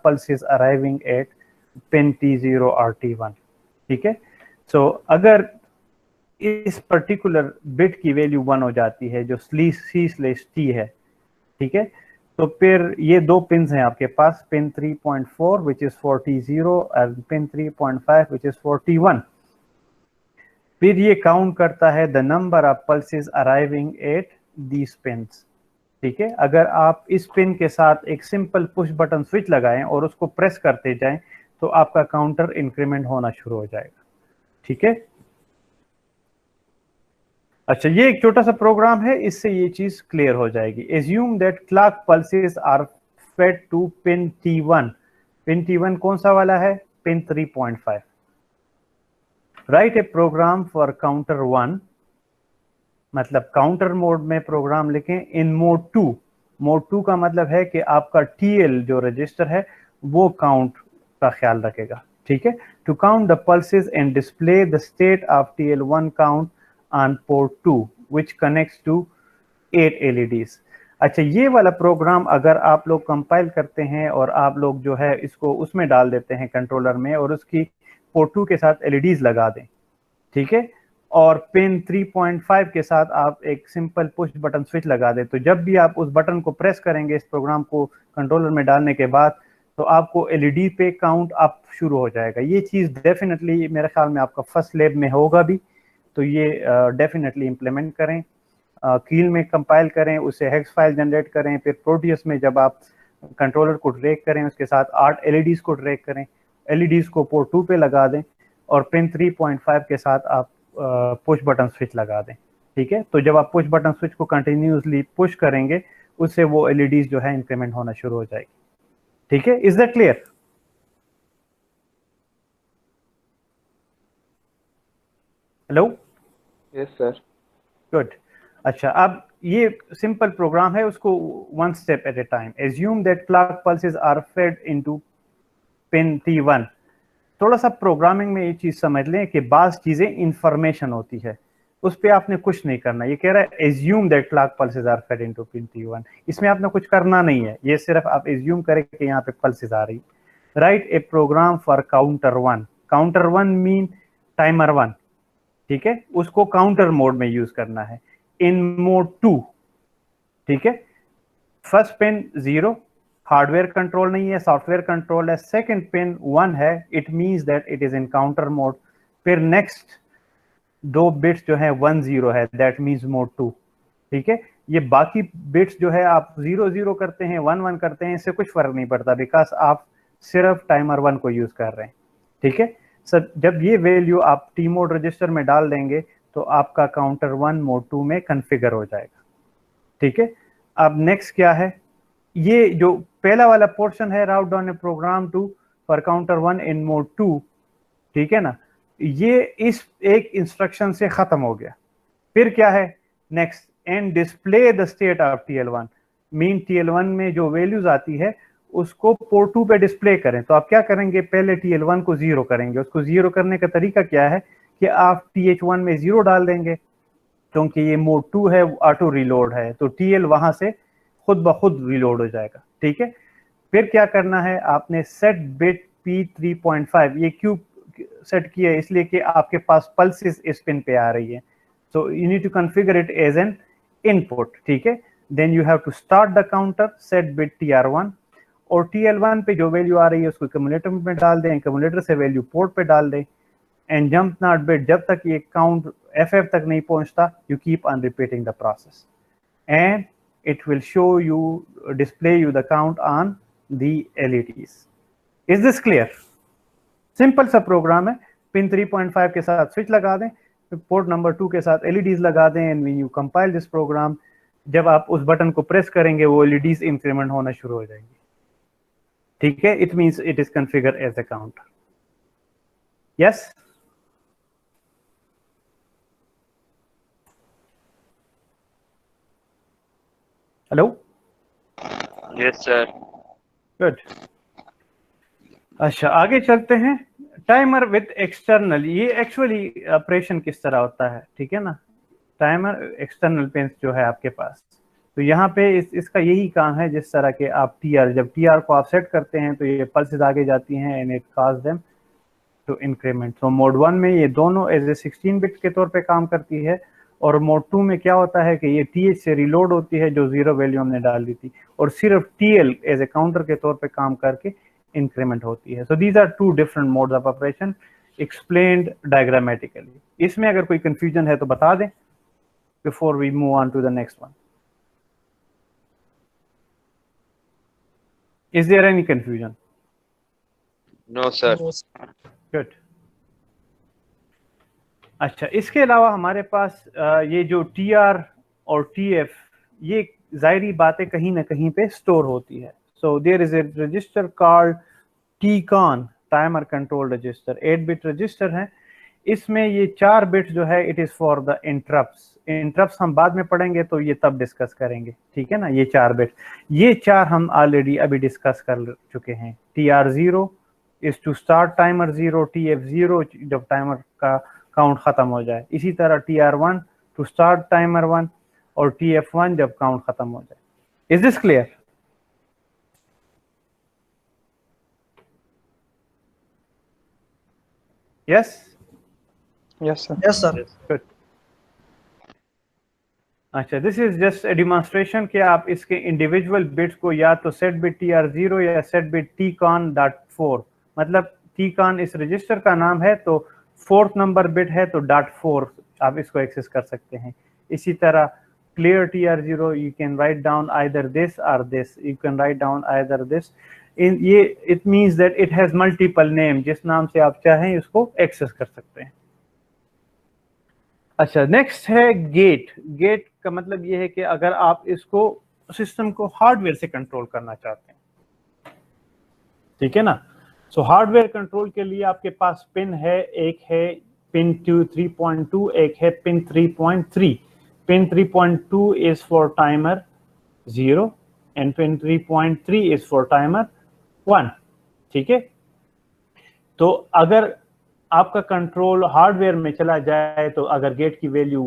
pulse is arriving at pin T0 or T1, ठीक है? So अगर इस particular bit की value 1 हो जाती है जो C/T है, ठीक है, तो फिर ये दो पिन्स हैं आपके पास, pin 3.4 which is for T0 और pin 3.5 which is for T1. फिर ये काउंट करता है the number of pulses arriving at these pins, ठीक है? अगर आप इस पिन के साथ एक सिंपल पुश बटन स्विच लगाएं और उसको प्रेस करते जाएं तो आपका काउंटर इंक्रीमेंट होना शुरू हो जाएगा, ठीक है? अच्छा, ये एक छोटा सा प्रोग्राम है, इससे ये चीज क्लियर हो जाएगी. Assume that clock pulses are fed to pin T1. Pin T1 कौन सा वाला है? Pin 3.5. Write a program for counter 1, मतलब काउंटर मोड में प्रोग्राम लिखें इन मोड 2. मोड 2 का मतलब है कि आपका TL जो रजिस्टर है वो काउंट का ख्याल रखेगा, ठीक है? To count the pulses and display the state of TL1 count on port 2 which connects to 8 LEDs. अच्छा, ये वाला प्रोग्राम अगर आप लोग कंपाइल करते हैं और आप लोग जो है इसको उसमें डाल देते हैं कंट्रोलर में और उसकी पोर्ट 2 के साथ LEDs लगा दें, ठीक है, और पिन 3.5 के साथ आप एक सिंपल पुश बटन स्विच लगा दें, तो जब भी आप उस बटन को प्रेस करेंगे इस प्रोग्राम को कंट्रोलर में डालने के बाद, तो आपको LED पे काउंट अप शुरू हो जाएगा. ये चीज़ डेफिनेटली मेरे ख्याल में आपका फर्स्ट लैब में होगा भी, तो ये डेफिनेटली इम्प्लीमेंट करें. कील में कंपाइल करें, उससे हेक्स फाइल जनरेट करें, फिर प्रोटियस में जब आप कंट्रोलर को ड्रैग करें उसके साथ 8 LEDs को ड्रैग करें, LEDs को पोर्ट 2 पे लगा दें और पिन 3.5 के साथ आप पुश बटन स्विच लगा दें, ठीक है? तो जब आप पुश बटन स्विच को कंटिन्यूसली पुश करेंगे उससे वो LEDs जो है इंक्रीमेंट होना शुरू हो जाएगी, ठीक है? Is that clear? Hello? Yes sir. Good. अच्छा, अब ये सिंपल प्रोग्राम है, उसको one step at a time. Assume that clock pulses are fed into pin T1. थोड़ा सा प्रोग्रामिंग में ये चीज समझ लें कि बाज़ चीजें इंफॉर्मेशन होती है, उस पर आपने कुछ नहीं करना. ये कह रहा है assume that clock pulses are fed into pin T1. इसमें आपने कुछ करना नहीं है, ये सिर्फ आप एज्यूम करें कि यहाँ पे पल्सेस आ रही. Write a program for counter 1. Counter 1 mean timer 1, ठीक है? उसको काउंटर मोड में यूज करना है इन मोड 2, ठीक है? फर्स्ट पिन 0, हार्डवेयर कंट्रोल नहीं है, सॉफ्टवेयर कंट्रोल है. सेकंड पिन 1 है, it means that it is in counter mode. फिर नेक्स्ट दो बिट्स जो है 1 0 है, दैट मींस मोड 2, ठीक है? ये बाकी बिट्स जो है आप 0 0 करते हैं, 1 1 करते हैं, इससे कुछ फर्क नहीं पड़ता, बिकॉज आप सिर्फ टाइमर 1 को यूज कर रहे हैं, ठीक है? सर, जब ये वैल्यू आप T मोड रजिस्टर में डाल देंगे तो आपका काउंटर 1 मोड 2 में कॉन्फ़िगर हो जाएगा, ठीक है? अब नेक्स्ट क्या है? ये जो पहला वाला पोर्शन है, write down a program to for counter 1 in mode 2, ठीक है ना, ये इस एक इंस्ट्रक्शन से खत्म हो गया. फिर क्या है next? And display the state of TL1. Mean TL1 में जो वैल्यूज आती है उसको पोर्ट 2 पे डिस्प्ले करें. तो आप क्या करेंगे? पहले TL1 को 0 करेंगे. उसको 0 करने का तरीका क्या है कि आप TH1 में 0 डाल देंगे, क्योंकि ये मोड 2 है, ऑटो रिलोड है, तो TL वहां से खुद ब खुद रिलोड हो जाएगा, ठीक है? फिर क्या करना है? आपने सेट बिट P3.5. ये क्यों सेट किया है? इसलिए कि आपके पास पल्सेस इस पिन पे आ रही है, so you need to configure it as an input, ठीक है? Then you have to start the counter, set bit TR1, और TL1 पे जो वैल्यू आ रही है उसको कम्युलेटर में डाल दें, कम्युलेटर से वैल्यू पोर्ट पे डाल दें, एंड जंप नॉट बिट जब तक ये काउंट FF तक नहीं पहुंचता, you keep on repeating the process and it will show you, display you the count on the LEDs. Is this clear? Simple सा प्रोग्राम है। पिन 3.5 के साथ स्विच लगा दें, पोर्ट नंबर 2 के साथ एलईडीज लगा दें, and when you compile this program, जब आप उस बटन को प्रेस करेंगे वो एलईडीज इंक्रीमेंट होना शुरू हो जाएंगी। ठीक है, it means it is configure as a counter. Yes, hello, yes sir. Good. अच्छा, आगे चलते हैं। टाइमर विद एक्सटर्नल, ये एक्चुअली ऑपरेशन किस तरह होता है, ठीक है ना। टाइमर एक्सटर्नल पिन जो है आपके पास, तो यहाँ पे इसका यही काम है। जिस तरह के आप टीआर, जब टीआर को आप सेट करते हैं तो ये पल्सेस आगे जाती हैं and it cause them to increment. तो मोड 1 में ये दोनों एज ए 16 बिट के तौर पे काम करती है, और मोड 2 में क्या होता है कि ये टीएच से रिलोड होती है जो 0 वैल्यू हमने डाल दी थी, और सिर्फ टीएल एज ए काउंटर के तौर पे काम करके इंक्रीमेंट होती है। So these are two different modes of operation explained diagrammatically. इसमें अगर कोई कंफ्यूजन है तो बता दें before we move on to the next one. Is there any confusion? No sir. Good. अच्छा, इसके अलावा हमारे पास ये जो TR और TF, ये ज़ाहिरी बातें कहीं ना कहीं पे स्टोर होती है। So there is a register called TCON, timer control register, eight bit register है। इसमें ये 4 बिट जो है it is for the interrupts. Interrupts हम बाद में पढ़ेंगे तो ये तब डिस्कस करेंगे, ठीक है ना। ये 4 बिट, ये 4 हम ऑलरेडी अभी डिस्कस कर चुके हैं। TR0 is to start timer 0, TF0 जब टाइमर का काउंट खत्म हो जाए, इसी तरह TR1 टू स्टार्ट टाइमर 1, और TF1 जब काउंट खत्म हो जाए। Is this clear? Yes, Yes, sir. Yes, sir. Good. अच्छा, this is just a demonstration कि आप इसके इंडिविजुअल बिट्स को या तो सेट बिट TR0 या सेट बिट TCON.4, मतलब TCON इस रजिस्टर का नाम है, तो 4th नंबर बिट है तो .4 आप इसको एक्सेस कर सकते हैं। इसी तरह clear TR0 you can write down either this और this, you can write down either this. इन ये it means that it has multiple name, जिस नाम से आप चाहें इसको एक्सेस कर सकते हैं। अच्छा, नेक्स्ट है गेट। गेट का मतलब ये है कि अगर आप इसको सिस्टम को हार्डवेयर से कंट्रोल करना चाहते हैं, ठीक है ना। सो हार्डवेयर कंट्रोल के लिए आपके पास पिन है, एक है पिन 3.2, एक है pin 3.3। Pin 3.2 is for timer 0 and pin 3.3 is for timer 1, ठीक है। तो अगर आपका कंट्रोल हार्डवेयर में चला जाए तो अगर गेट की वैल्यू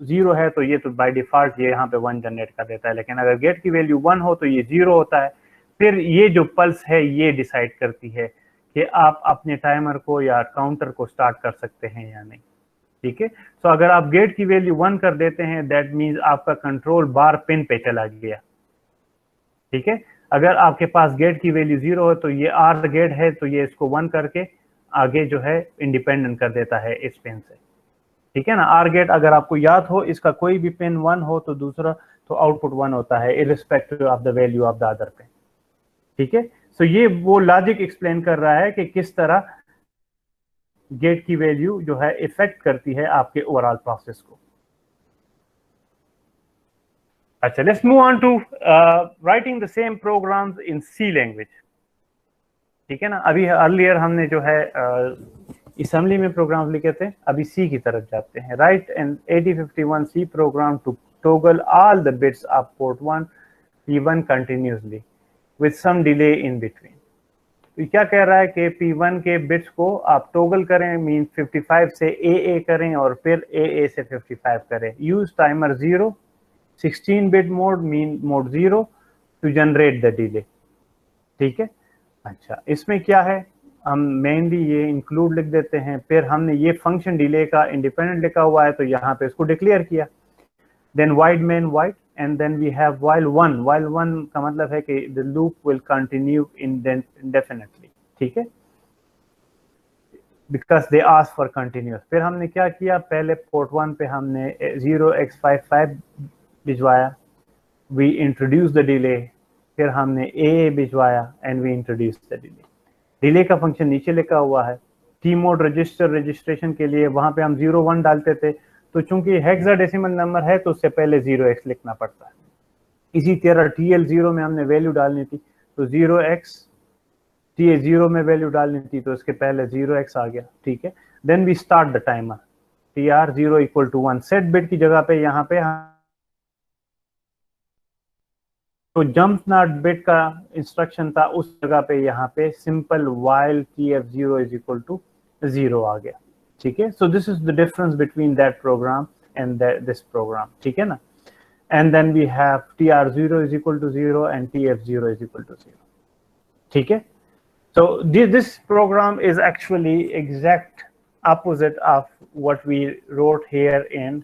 0 है तो ये तो बाय डिफॉल्ट ये यहाँ पे 1 जनरेट कर देता है, लेकिन अगर गेट की वैल्यू 1 हो तो ये 0 होता है। फिर ये जो पल्स है ये डिसाइड करती है कि आप अपने टाइमर को या काउंटर को स्टार्ट कर सकते हैं या नहीं, ठीक है। तो अगर आप गेट की वैल्यू 1 कर देते हैं, दैट मीन्स आपका कंट्रोल बार पिन पे चला गया, ठीक है। अगर आपके पास गेट की वैल्यू 0 हो तो ये आर गेट है, तो ये इसको 1 करके आगे जो है इंडिपेंडेंट कर देता है इस पिन से, ठीक है ना। आर गेट अगर आपको याद हो, इसका कोई भी पिन 1 हो तो दूसरा तो आउटपुट 1 होता है irrespective of the value of the other pin, ठीक है। सो ये वो लॉजिक एक्सप्लेन कर रहा है कि किस तरह गेट की वैल्यू जो है इफेक्ट करती है आपके ओवरऑल प्रोसेस को। अच्छा, let's move on to writing the same programs in C language, ठीक है ना। अभी अर्लियर हमने जो है असेंबली में प्रोग्राम लिखे थे, अभी सी की तरफ जाते हैं। Write an 8051 C program to toggle all the bits of port 1 P1 continuously with some delay in between. तो क्या कह रहा है कि P1 के बिट्स को आप टॉगल करें, मीन 55 से AA करें और फिर AA से 55 करें। Use timer 0 16 bit mode, mean mode 0 to generate the delay, ठीक है। अच्छा, इसमें क्या है, हम मेनली ये इंक्लूड लिख देते हैं, फिर हमने ये फंक्शन डिले का इंडिपेंडेंट लिखा हुआ है तो यहाँ पे इसको डिक्लेयर किया। Then void main void and then we have while 1। While 1 का मतलब है कि the loop will continue indefinitely, ठीक है, because they ask for continuous. फिर हमने क्या किया, पहले पोर्ट 1 पे हमने 0x55 भिजवाया, वी इंट्रोड्यूस द डिले, फिर हमने AA भिजवाया and we introduce the delay. Delay का फंक्शन नीचे लिखा हुआ है, टी मोड रजिस्टर रजिस्ट्रेशन के लिए वहां पे हम 01 डालते थे, तो चूंकि हेक्साडेसिमल नंबर है तो उससे पहले 0x लिखना पड़ता है। इसी तरह TL0 में हमने वैल्यू डालनी थी तो 0x, TA0 में वैल्यू डालनी थी तो इसके पहले 0x आ गया, ठीक है। Then we start the timer, TR0 equal to 1, set bit की जगह पे यहाँ पे तो जंप नॉट बिट का इंस्ट्रक्शन था, उस जगह पे यहाँ पे simple while TF0 is equal to 0 आ गया, ठीक है। So this is the difference between that program and this program, ठीक है ना। And then we have TR0 is equal to 0 and TF0 is equal to 0, ठीक है। So this program is actually exact opposite of what we wrote here in,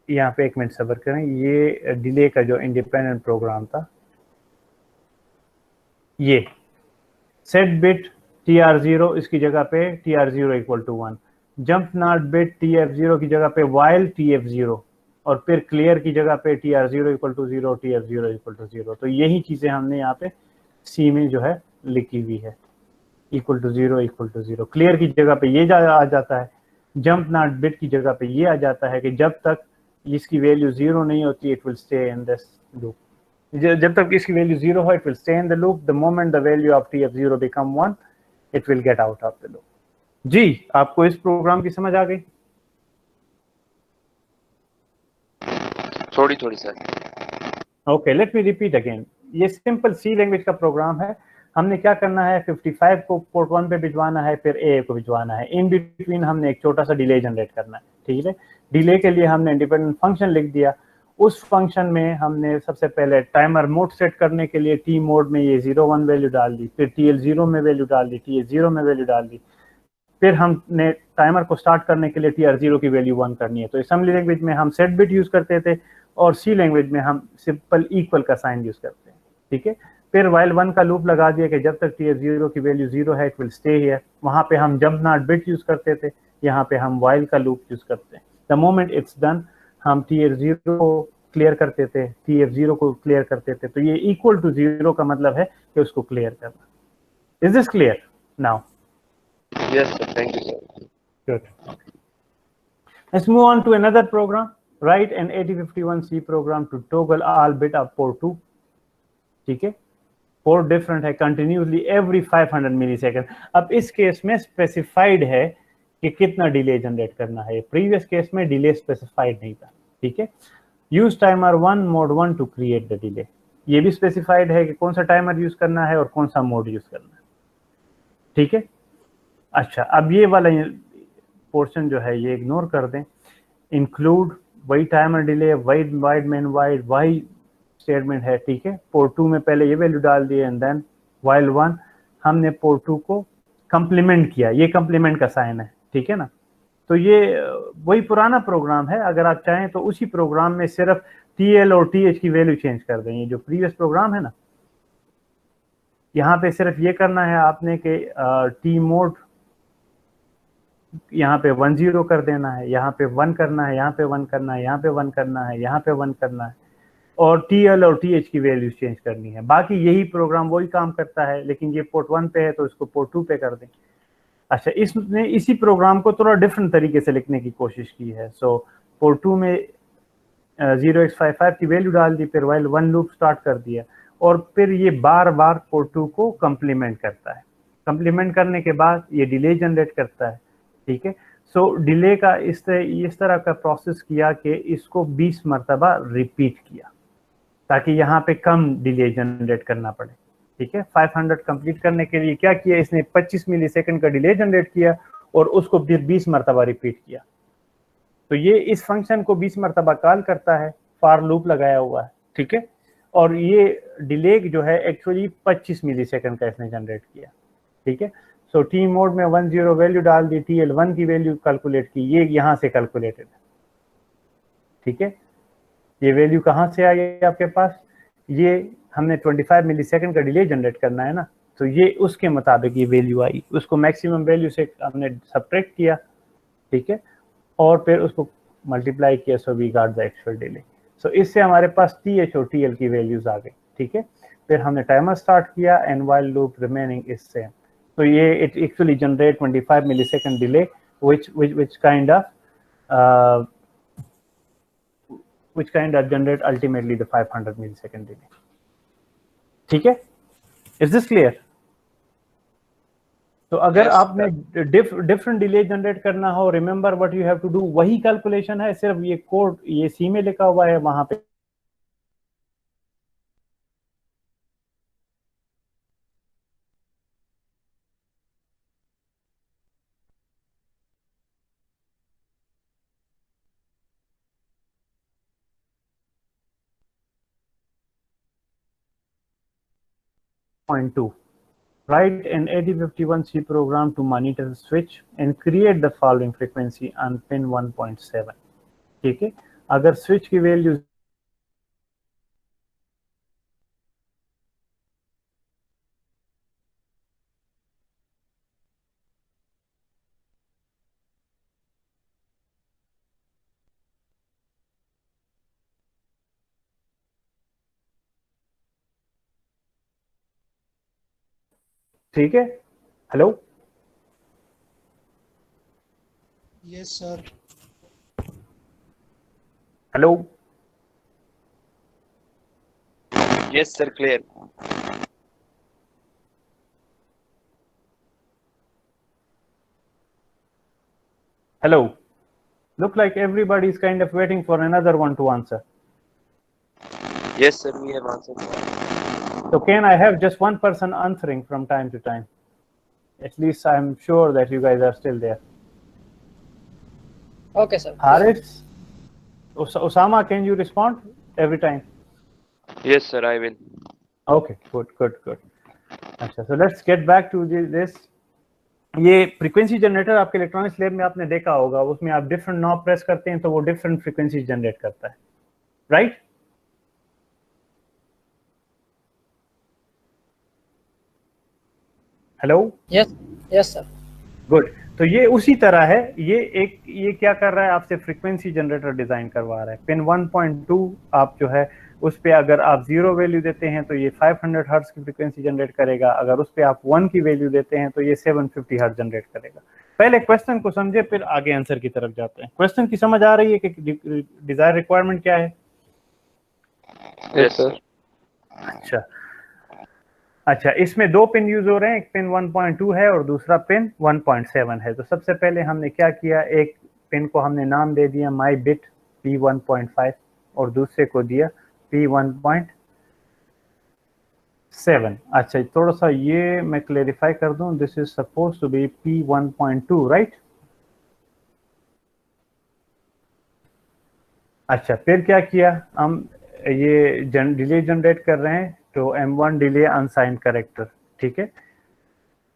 यहाँ पे एक minute सब्र करें, ये डिले का जो इंडिपेंडेंट प्रोग्राम था, ये सेट बिट TR0 इसकी जगह पे TR0 equal to 1, jump not bit TF0 की जगह पे while TF0, और फिर क्लियर की जगह पे TR0 equal to 0, TF0 equal to 0। तो यही चीजें हमने यहाँ पे सी में जो है लिखी हुई है, equal to 0 equal to 0। Clear की जगह पे ये आ जाता है, जंप नॉट बिट की जगह पे ये आ जाता है कि जब तक इसकी वैल्यू 0 नहीं होती it will stay in this loop, जब तक इसकी वैल्यू 0 हो it will stay in the loop, the moment the value of TF0 become 1 it will get out of the loop. जी, आपको इस प्रोग्राम की समझ आ गई? थोड़ी थोड़ी सर। Okay, let me repeat again. ये सिंपल सी लैंग्वेज का प्रोग्राम है। हमने क्या करना है, 55 को पोर्ट 1 पे भिजवाना है, फिर AA को भिजवाना है। इन बिटवीन हमने एक छोटा सा डिले जनरेट करना है, ठीक है। डिले के लिए हमने इंडिपेंडेंट फंक्शन लिख दिया। उस फंक्शन में हमने सबसे पहले टाइमर मोड सेट करने के लिए टी मोड में ये 01 वैल्यू डाल दी, फिर TL0 में वैल्यू डाल दी, TA0 में वैल्यू डाल दी, फिर हमने टाइमर को स्टार्ट करने के लिए TR0 की वैल्यू 1 करनी है। तो असेंबली लैंग्वेज में हम सेट बिट यूज करते थे और सी लैंग्वेज में हम सिंपल इक्वल का साइन यूज करते हैं, ठीक है। फिर while 1 का लूप लगा दिया कि जब तक TF0 की वैल्यू 0 है इट विल स्टे हियर। वहां पे हम जंप नॉट बिट यूज करते थे, यहाँ पे हम while का लूप यूज करते हैं। द मोमेंट इट्स डन हम TF0 को क्लियर करते थे, TF0 को क्लियर करते थे। तो ये इक्वल टू 0 का मतलब है कि उसको क्लियर करना। Is this clear now? Yes sir, thank you sir. Good. Let's move on to another program. Write an 8051C program to toggle all bit of port 2, ठीक है। पोर्ट डिफरेंट है continuously every 500 millisecond. अब इस case में specified है कि कितना delay generate करना है, प्रीवियस केस में डिले स्पेसिफाइड नहीं था, ठीक है। Use timer 1 mode 1 to create the delay, ये भी स्पेसिफाइड है कि कौन सा टाइमर यूज करना है और कौन सा मोड यूज करना है, ठीक है। अच्छा, अब ये वाला पोर्शन जो है ये इग्नोर कर दें। इंक्लूड वही timer delay, wide man wide, वही स्टेटमेंट है, ठीक है। पोर्ट 2 में पहले ये वैल्यू डाल दी एंड देन while 1 हमने पोर्ट 2 को कंप्लीमेंट किया, ये कंप्लीमेंट का साइन है, ठीक है ना। तो ये वही पुराना प्रोग्राम है। अगर आप चाहें तो उसी प्रोग्राम में सिर्फ TL और TH की वैल्यू चेंज कर दें। ये जो प्रीवियस प्रोग्राम है ना, यहाँ पे सिर्फ ये करना है आपने कि टी मोड यहाँ पे 10 कर देना है, यहाँ पे 1 करना है, यहाँ पे 1 करना है, यहाँ पे 1 करना है, यहाँ पे 1 करना है, और TL और TH की वैल्यू चेंज करनी है। बाकी यही प्रोग्राम वही काम करता है, लेकिन ये पोर्ट 1 पे है तो इसको पोर्ट 2 पे कर दें। अच्छा, इसने इसी प्रोग्राम को थोड़ा डिफरेंट तरीके से लिखने की कोशिश की है। सो पोर्ट 2 में 0x55 की वैल्यू डाल दी, फिर while 1 लूप स्टार्ट कर दिया, और फिर ये बार बार पोर्ट 2 को कंप्लीमेंट करता है। कंप्लीमेंट करने के बाद ये डिले जनरेट करता है, ठीक है। सो डिले का इस तरह का प्रोसेस किया कि इसको 20 मरतबा रिपीट किया ताकि यहाँ पे कम डिले जनरेट करना पड़े, ठीक है। 500 कंप्लीट करने के लिए क्या किया इसने, 25 मिलीसेकंड का डिले जनरेट किया और उसको फिर 20 मरतबा रिपीट किया। तो ये इस फंक्शन को 20 मरतबा कॉल करता है, फॉर लूप लगाया हुआ है, ठीक है। और ये डिले जो है एक्चुअली 25 मिलीसेकंड का इसने जनरेट किया, ठीक है। सो टी मोड में 10 वैल्यू डाल दी, TL1 की वैल्यू कैलकुलेट की, ये यहाँ से कैलकुलेटेड है, ठीक है। ये वैल्यू कहाँ से आई है आपके पास, ये हमने 25 मिलीसेकंड का डिले जनरेट करना है ना, तो ये उसके मुताबिक ये वैल्यू आई, उसको मैक्सिमम वैल्यू से हमने सब्ट्रैक्ट किया, ठीक है, और फिर उसको मल्टीप्लाई किया, so we got the actual delay. सो इससे हमारे पास TH और TL की वैल्यूज आ गई, ठीक है। फिर हमने टाइमर स्टार्ट किया and while loop remaining is same, तो ये it actually generate 25 millisecond delay which kind of generate ultimately the 500 millisecond delay. ठीक है, is this clear? तो अगर Yes, आपने डिफरेंट डिले जनरेट करना हो, remember what you have to do, वही कैलकुलेशन है, सिर्फ ये कोड ये सी में लिखा हुआ है, वहां पे .2. Write an 8051C program to monitor the switch and create the following frequency on pin 1.7. ठीक है, अगर स्विच की वैल्यू ठीक है, hello Yes, sir. Hello yes, sir, clear. Hello, look like everybody is kind of waiting for another one to answer. Yes, sir, we have answered. So can I have just one person answering from time to time? At least I'm sure that you guys are still there. Okay, sir. Haris, Osama, can you respond every time? Yes, sir, I will. Okay, good. अच्छा, so let's get back to this. ये frequency generator आपके electronics lab में आपने देखा होगा, उसमें आप different knob press करते हैं तो वो डिफरेंट फ्रीक्वेंसी जनरेट करता है, right? Hello, Yes, sir. Good. तो ये उसी तरह है, ये क्या कर रहा है, आपसे फ्रीक्वेंसी जनरेटर डिजाइन करवा रहा है. पिन 1.2 आप जो है उस पे अगर आप 0 वैल्यू देते हैं तो ये 500 हर्ट्ज की फ्रीक्वेंसी जनरेट करेगा, अगर उस पे आप 1 की वैल्यू देते हैं तो ये 750 हर्ट्ज जनरेट करेगा. पहले क्वेश्चन को समझे, फिर आगे आंसर की तरफ जाते हैं. क्वेश्चन की समझ आ रही है कि डिजायर रिक्वायरमेंट क्या है? Yes, sir. अच्छा, इसमें दो पिन यूज हो रहे हैं, एक पिन 1.2 है और दूसरा पिन 1.7 है. तो सबसे पहले हमने क्या किया, एक पिन को हमने नाम दे दिया माई बिट P1.5 और दूसरे को दिया P1.7. अच्छा, थोड़ा सा ये मैं क्लेरिफाई कर दूं, this is suppose to be P1.2, right? अच्छा, फिर क्या किया, हम ये डिले जनरेट कर रहे हैं तो M1 डिले अनसाइंड कैरेक्टर, ठीक है,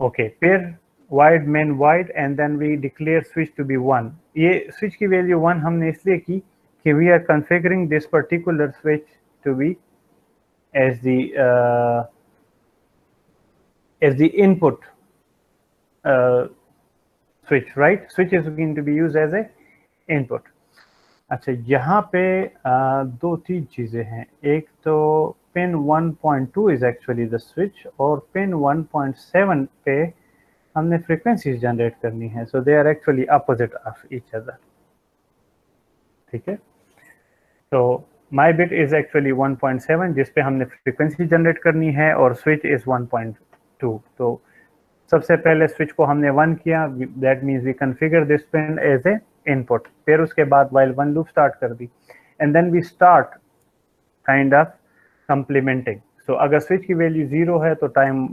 ओके. फिर void main void and then we declare switch to be 1. ये स्विच की वैल्यू 1 हमने इसलिए की कि we are configuring this particular switch to be as the input switch, right? Switch is going to be used as a input. अच्छा, यहाँ पे दो तीन चीजें हैं. एक तो pin 1.2 is actually the switch और पिन 1.7 पे हमने फ्रीक्वेंसीज जनरेट करनी है, so they are actually opposite of each other, ठीक है. तो माई बिट इज एक्चुअली 1.7 जिस पे हमने फ्रीक्वेंसी जनरेट करनी है और स्विच इज 1.2. तो सबसे पहले स्विच को हमने 1 किया, that means we configure this pin as a input. फिर उसके बाद वाइल 1 लूप स्टार्ट कर दी and then we start kind of complementing. So अगर स्विच की वैल्यू 0 है तो टाइम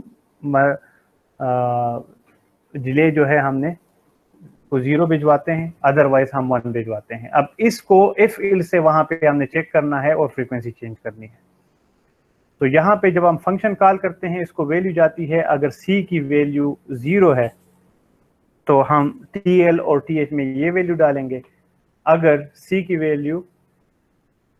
डिले जो है हमने को 0 भिजवाते हैं, अदरवाइज हम 1 भिजवाते हैं. अब इसको इफ इल से वहां पे हमने चेक करना है और फ्रीक्वेंसी चेंज करनी है. तो यहाँ पे जब हम फंक्शन कॉल करते हैं इसको वैल्यू जाती है, अगर C की वैल्यू 0 है तो हम TL और TH में ये वैल्यू डालेंगे, अगर C की वैल्यू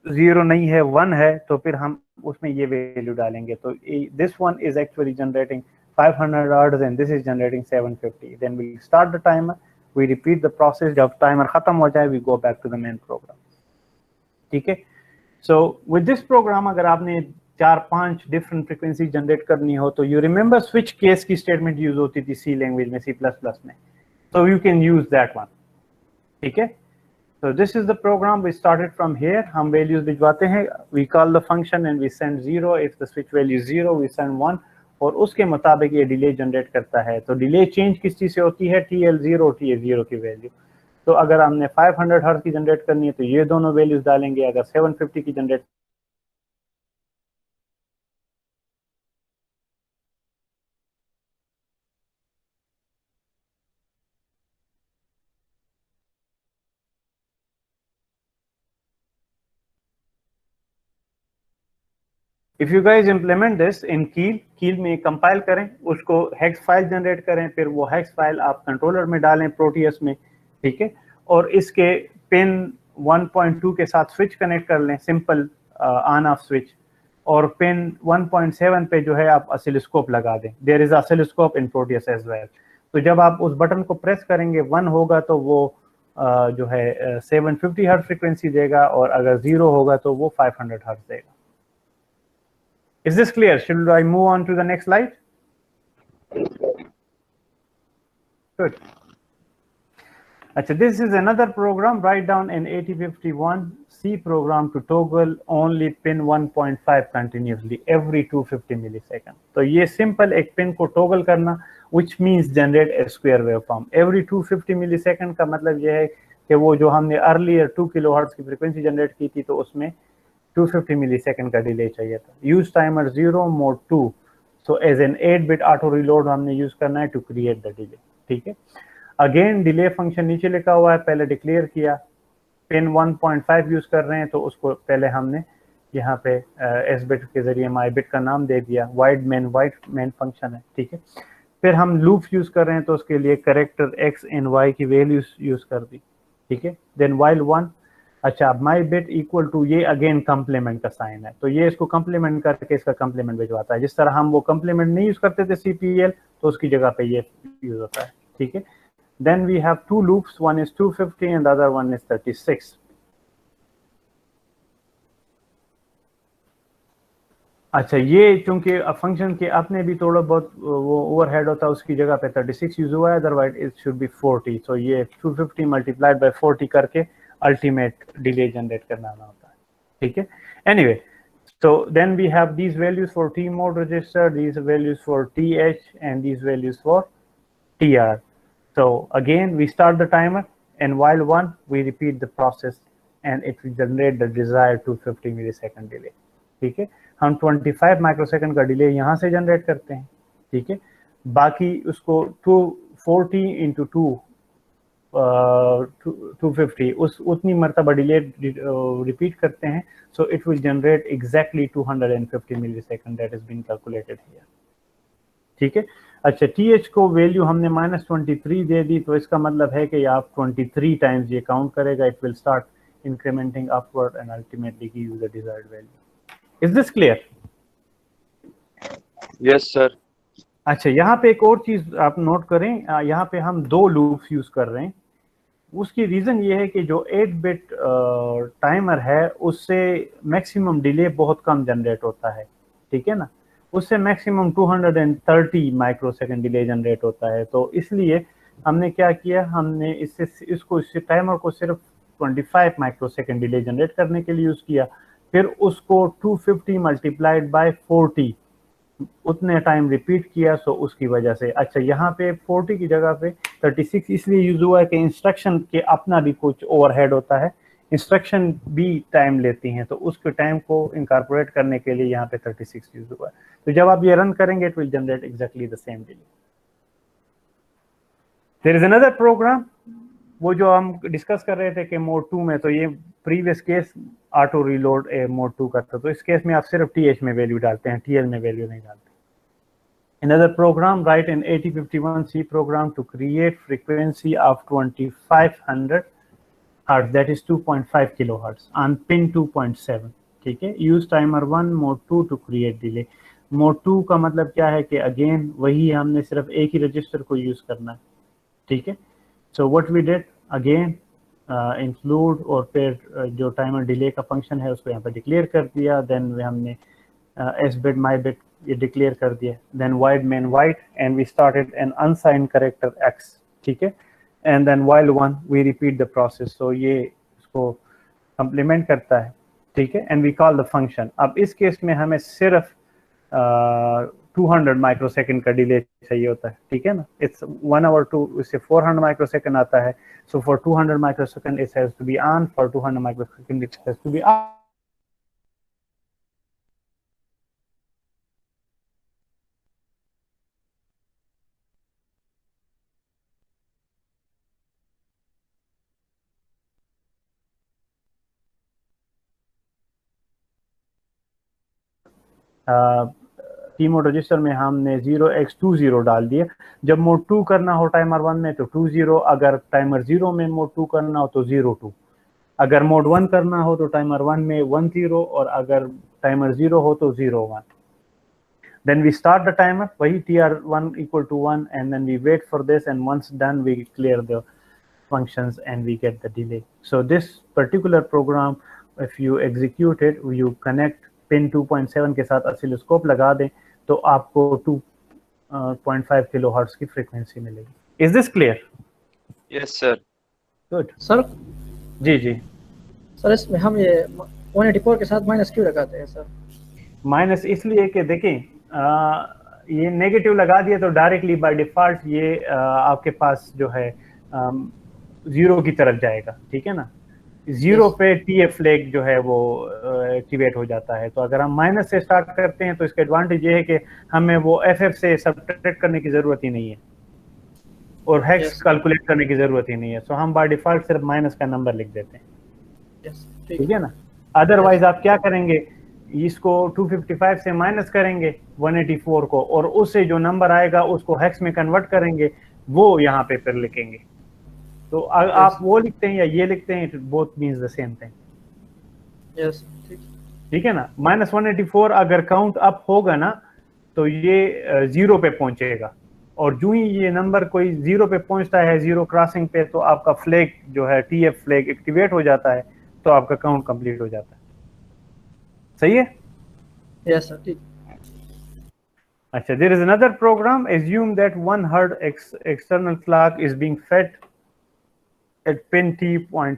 0 नहीं है 1 है तो फिर हम उसमें ये वैल्यू डालेंगे. तो this one is actually generating 500 hertz and this is generating 750. Then we start the timer, we repeat the process, जब टाइमर खत्म हो जाए we go back to the main program, ठीक है. सो विद दिस प्रोग्राम अगर आपने 4-5 different frequency generate करनी हो तो यू रिमेंबर स्विच केस की स्टेटमेंट यूज होती थी सी लैंग्वेज में, C++ में, so you can use that one. ठीक है, so this is the program we started from here. हम values भिजवाते हैं, we call the function and we send 0. if the switch value is 0 we send 1 और उसके मुताबिक ये delay generate करता है। तो डिले चेंज किस चीज से होती है, TL0 TA0 की वैल्यू। तो अगर हमने 500 हर्ट्ज की जनरेट करनी है तो ये दोनों वैल्यूज डालेंगे, अगर 750 की generate if you guys implement this in कील में कंपाइल करें, उसको हेक्स फाइल जनरेट करें, फिर वो हेक्स फाइल आप कंट्रोलर में डालें प्रोटियस में, ठीक है, और इसके पिन 1.2 के साथ स्विच कनेक्ट कर लें, सिंपल ऑन ऑफ स्विच, और पिन 1.7 पे जो है आप ऑसिलोस्कोप लगा दें। There is oscilloscope in Proteus as well. तो जब आप उस बटन को प्रेस करेंगे 1 होगा तो वो जो है 750 हर्ट्ज फ्रीक्वेंसी देगा, और अगर 0 होगा तो वो 500 हर्ट्ज देगा। Is this clear? Should I move on to the next slide? Good. Achha, this is another program. Write down an 8051 C program to toggle only pin 1.5 continuously every 250 millisecond. तो ये simple एक pin को toggle करना, which means generate a square waveform every 250 millisecond का मतलब ये है कि वो जो हमने earlier 2 kilohertz की frequency generate की थी तो उसमें 250 मिलीसेकंड का डिले चाहिए था। Use timer 0 mode 2, so as an 8-bit auto reload हमने यूज करना है टू क्रिएट द डिले। ठीक है, अगेन डिले फंक्शन नीचे लिखा हुआ है, पहले डिक्लेयर किया, पिन 1.5 यूज कर रहे हैं तो उसको पहले हमने यहाँ पे एस बिट के जरिए माई बिट का नाम दे दिया, वाइड मेन फंक्शन है। ठीक है, फिर हम लूप यूज कर रहे हैं तो उसके लिए करेक्टर एक्स एंड वाई की वैल्यूज यूज कर दी। ठीक है, देन वाइल 1, अच्छा माई बिट इक्वल टू, ये अगेन कंप्लीमेंट का साइन है, तो ये इसको कंप्लीमेंट करके इसका कंप्लीमेंट भिजवाता है। जिस तरह हम वो कंप्लीमेंट नहीं यूज करते थे CPL, तो उसकी जगह पे ये यूज होता है। ठीक है, then we have 2 loops, one is 250 and the other one is 36। अच्छा, ये चूंकि फंक्शन के अपने भी थोड़ा बहुत वो ओवरहेड होता है, उसकी जगह पे 36 यूज हुआ है, अदरवाइज इट शुड बी 40। सो ये 250 मल्टीप्लाइड बाय 40 करके अल्टीमेट डिले जनरेट करना होता है। ठीक है, anyway, so then we have these values for T mode register, these values for TH, and these values for TR. So again we start the timer, and while 1 we repeat the process and it will generate the desired 250 millisecond delay. ठीक है, हम 25 microsecond का delay यहाँ से generate करते हैं। ठीक है, बाकी उसको 240 into 250 उतनी मरतबा डिले रिपीट करते हैं, so it will generate exactly 250 millisecond that is been calculated here. ठीक है, अच्छा TH को वैल्यू हमने -23 दे दी, तो इसका मतलब है कि आप 23 टाइम्स ये काउंट करेगा, it will start incrementing upward and ultimately give you the desired value. Is this clear? Yes sir. अच्छा, यहाँ पे एक और चीज आप नोट करें, यहाँ पे हम 2 लूप्स यूज कर रहे हैं। उसकी रीजन ये है कि जो 8-bit टाइमर है उससे मैक्सिमम डिले बहुत कम जनरेट होता है। ठीक है ना, उससे मैक्सिमम 230 माइक्रोसेकंड डिले जनरेट होता है। तो इसलिए हमने क्या किया, हमने इस टाइमर को सिर्फ 25 माइक्रोसेकंड डिले जनरेट करने के लिए यूज किया, फिर उसको 250 मल्टीप्लाइड बाय 40 उतने टाइम रिपीट किया, सो उसकी वजह से। अच्छा, यहाँ पे 40 की जगह पे 36 इसलिए यूज हुआ है कि इंस्ट्रक्शन के अपना भी कुछ ओवरहेड होता है, इंस्ट्रक्शन भी टाइम लेती हैं, तो उसके टाइम को इनकॉर्पोरेट करने के लिए यहाँ पे 36 यूज हुआ है। तो जब आप ये रन करेंगे it will generate exactly the same delay. There is another program, वो जो हम डिस्कस कर रहे थे कि मोड 2 में, तो ये previous case auto reload mode 2 का था, तो इस केस में आप सिर्फ TH में वैल्यू डालते हैं, TL में वैल्यू नहीं डालते। Another program, write an 8051 C program to create frequency of 2500 hertz, that is 2.5 kilohertz on pin 2.7। ठीक है, use timer 1 mode 2 to create delay। Mode 2 का मतलब क्या है कि अगेन वही हमने सिर्फ एक ही रजिस्टर को यूज करना है। ठीक है, so what we did again include, और फिर जो टाइमर डिले का फंक्शन है उसको यहाँ पे डिक्लेयर कर दिया, देन हमने एस बिट माई बिट ये डिक्लेयर कर दिया, then void main void and we started an unsigned character X, ठीक है, and then while 1 we repeat the process. So ये इसको कंप्लीमेंट करता है, ठीक है, and we call the function. अब इस केस में हमें सिर्फ 200 माइक्रोसेकंड का डिले चाहिए होता है, ठीक है ना, इट्स 1 hour 2 इससे 400 माइक्रोसेकंड आता है। So for 200 microsecond it has to be on, for 200 microsecond it has to be off. T mode register में हमने 0x20 डाल दिए। जब मोड 2 करना हो टाइमर 1 में तो 20, अगर टाइमर 0 में मोड 2 करना हो तो 02, अगर मोड 1 करना हो तो टाइमर 1 में 10, और अगर टाइमर 0 हो तो 01। Then we start the timer, वही tr1 equal to 1, and then we wait for this, and once done we clear the functions and we get the delay. So this particular program, if you execute it, you connect pin 2.7 के साथ oscilloscope लगा दें तो आपको 2.5 kilohertz की frequency मिलेगी। Is this clear? Yes, sir. Good. Sir जी जी सर इसमें हम ये 184 के साथ माइनस क्यों लगाते हैं सर? माइनस इसलिए कि देखें ये नेगेटिव लगा दिया तो डायरेक्टली बाय डिफॉल्ट ये आपके पास जो है 0 की तरफ जाएगा, ठीक है ना। 0 पे टीएफ फ्लैग जो है वो एक्टिवेट हो जाता है। तो अगर हम माइनस से स्टार्ट करते हैं तो इसका एडवांटेज ये है कि हमें वो एफएफ से सब्ट्रैक्ट करने की जरूरत ही नहीं है और हेक्स कैलकुलेट करने की जरूरत ही नहीं है। सो हम बाय डिफॉल्ट सिर्फ माइनस का नंबर लिख देते हैं, ठीक है ना। अदरवाइज आप क्या करेंगे, इसको 255 से माइनस करेंगे 184 को, और उससे जो नंबर आएगा उसको हेक्स में कन्वर्ट करेंगे, वो यहाँ पे फिर लिखेंगे। तो आप वो लिखते हैं या ये लिखते हैं, both means the same thing, ठीक है ना। -184 अगर काउंट अप होगा ना तो ये 0 पे पहुंचेगा, और जो ही ये नंबर कोई 0 पे पहुंचता है, 0 क्रॉसिंग पे, तो आपका फ्लैग जो है टीएफ फ्लैग एक्टिवेट हो जाता है, तो आपका काउंट कंप्लीट हो जाता है। सही है? यस सर, ठीक। अच्छा, there is another program. Assume that 1 Hz external clock is being fed at pin T1,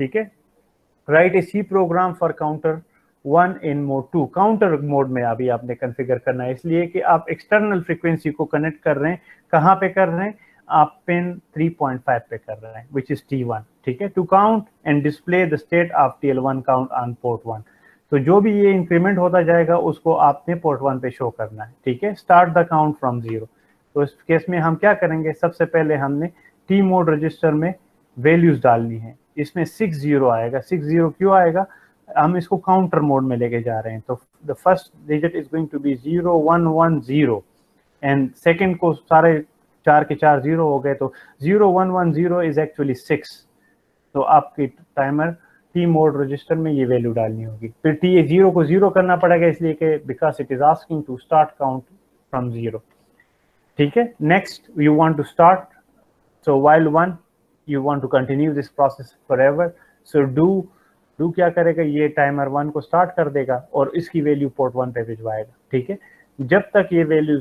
ठीक है। Write a C program for counter 1 in mode 2. Counter mode में अभी आपने कॉन्फ़िगर करना है, इसलिए कि आप एक्सटर्नल फ्रीक्वेंसी को कनेक्ट कर रहे हैं। कहाँ पे कर रहे हैं? आप पिन 3.5 पे कर रहे हैं, which is T1, ठीक है। To count and display the state of TL1 count on port 1. तो जो भी ये इंक्रीमेंट होता जाएगा उसको आपने पोर्ट 1 पे शो करना है, ठीक है। Start the count from 0। तो इस केस में हम क्या करेंगे, सबसे पहले हमने टी मोड रजिस्टर में वैल्यूज डालनी है। इसमें 60 आएगा। 60 क्यों आएगा? हम इसको काउंटर मोड में लेके जा रहे हैं, तो the first digit is going to be 0110, and second को सारे 4 के 4 0 हो गए, तो 0110 इज एक्चुअली 6। तो आपकी टाइमर टी मोड रजिस्टर में ये वैल्यू डालनी होगी। फिर टी 0 को 0 करना पड़ेगा, इसलिए कि because it is asking to start count from 0, ठीक है। Next you want to start, so while 1 you want to continue this process forever. So do क्या करेगा, ये टाइमर 1 को स्टार्ट कर देगा और इसकी वैल्यू पोर्ट 1 पे भिजवाएगा, ठीक है। जब तक ये वैल्यू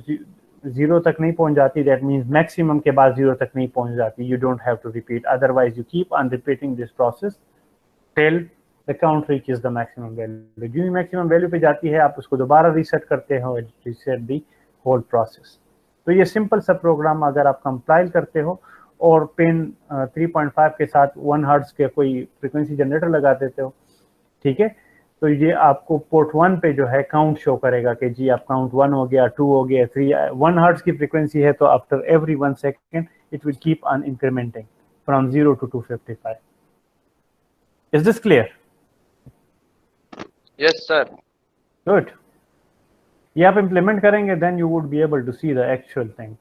0 तक नहीं पहुंच जाती, दैट मीन्स मैक्सिमम के बाद 0 तक नहीं पहुंच जाती, you don't have to repeat, otherwise you keep on repeating this process till the count reaches the maximum value. जो मैक्सिमम वैल्यू पे जाती है आप उसको दोबारा रीसेट करते हो, रीसेट दी होल प्रोसेस। तो ये सिंपल सा प्रोग्राम अगर आप कंपाइल करते हो और पिन 3.5 के साथ 1 हर्ट्ज के कोई फ्रीक्वेंसी जनरेटर लगा देते हो, ठीक है, तो ये आपको पोर्ट 1 पे जो है काउंट शो करेगा कि जी आप काउंट 1 हो गया, 2 हो गया, 3। 1 हर्ट्ज की फ्रीक्वेंसी है तो after every 1 second it will keep on incrementing from 0 to 255. Is this clear? Yes, sir. Good. ये आप implement करेंगे, then you would be able to see the actual thing.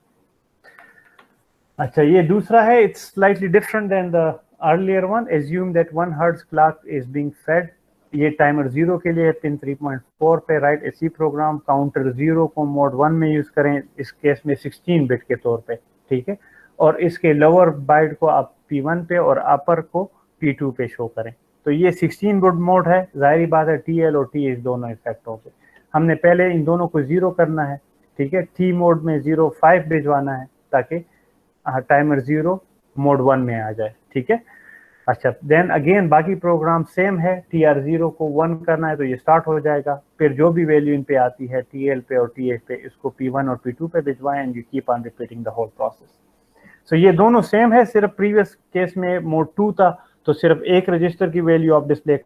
अच्छा, ये दूसरा है, it's slightly different than the earlier one. Assume that 1 Hz clock is being fed. ये timer 0 के लिए पिन 3.4 पे राइट एसी प्रोग्राम। काउंटर 0 को मोड 1 में यूज करें, इस केस में 16 बिट के तौर पे, ठीक है। और इसके लोअर बाइट को आप P1 पे और अपर को P2 पे शो करें। तो ये 16 बिट मोड है, जाहिर बात है TL और TH दोनों इफेक्ट हो गए। हमने पहले इन दोनों को 0 करना है, ठीक है। टी मोड में 05 भिजवाना है ताकि टाइमर 0 मोड 1 में आ जाए, ठीक है। अच्छा, देन अगेन बाकी प्रोग्राम सेम है, TR0 को 1 करना है तो ये स्टार्ट हो जाएगा। फिर जो भी वैल्यू इन पे आती है TL पे और TH पे, इसको P1 और P2 पे भिजवाएं and you keep on repeating the whole process. So ये दोनों सेम है, सिर्फ प्रीवियस केस में मोड 2 था तो सिर्फ एक रजिस्टर की वैल्यू आप डिस्प्ले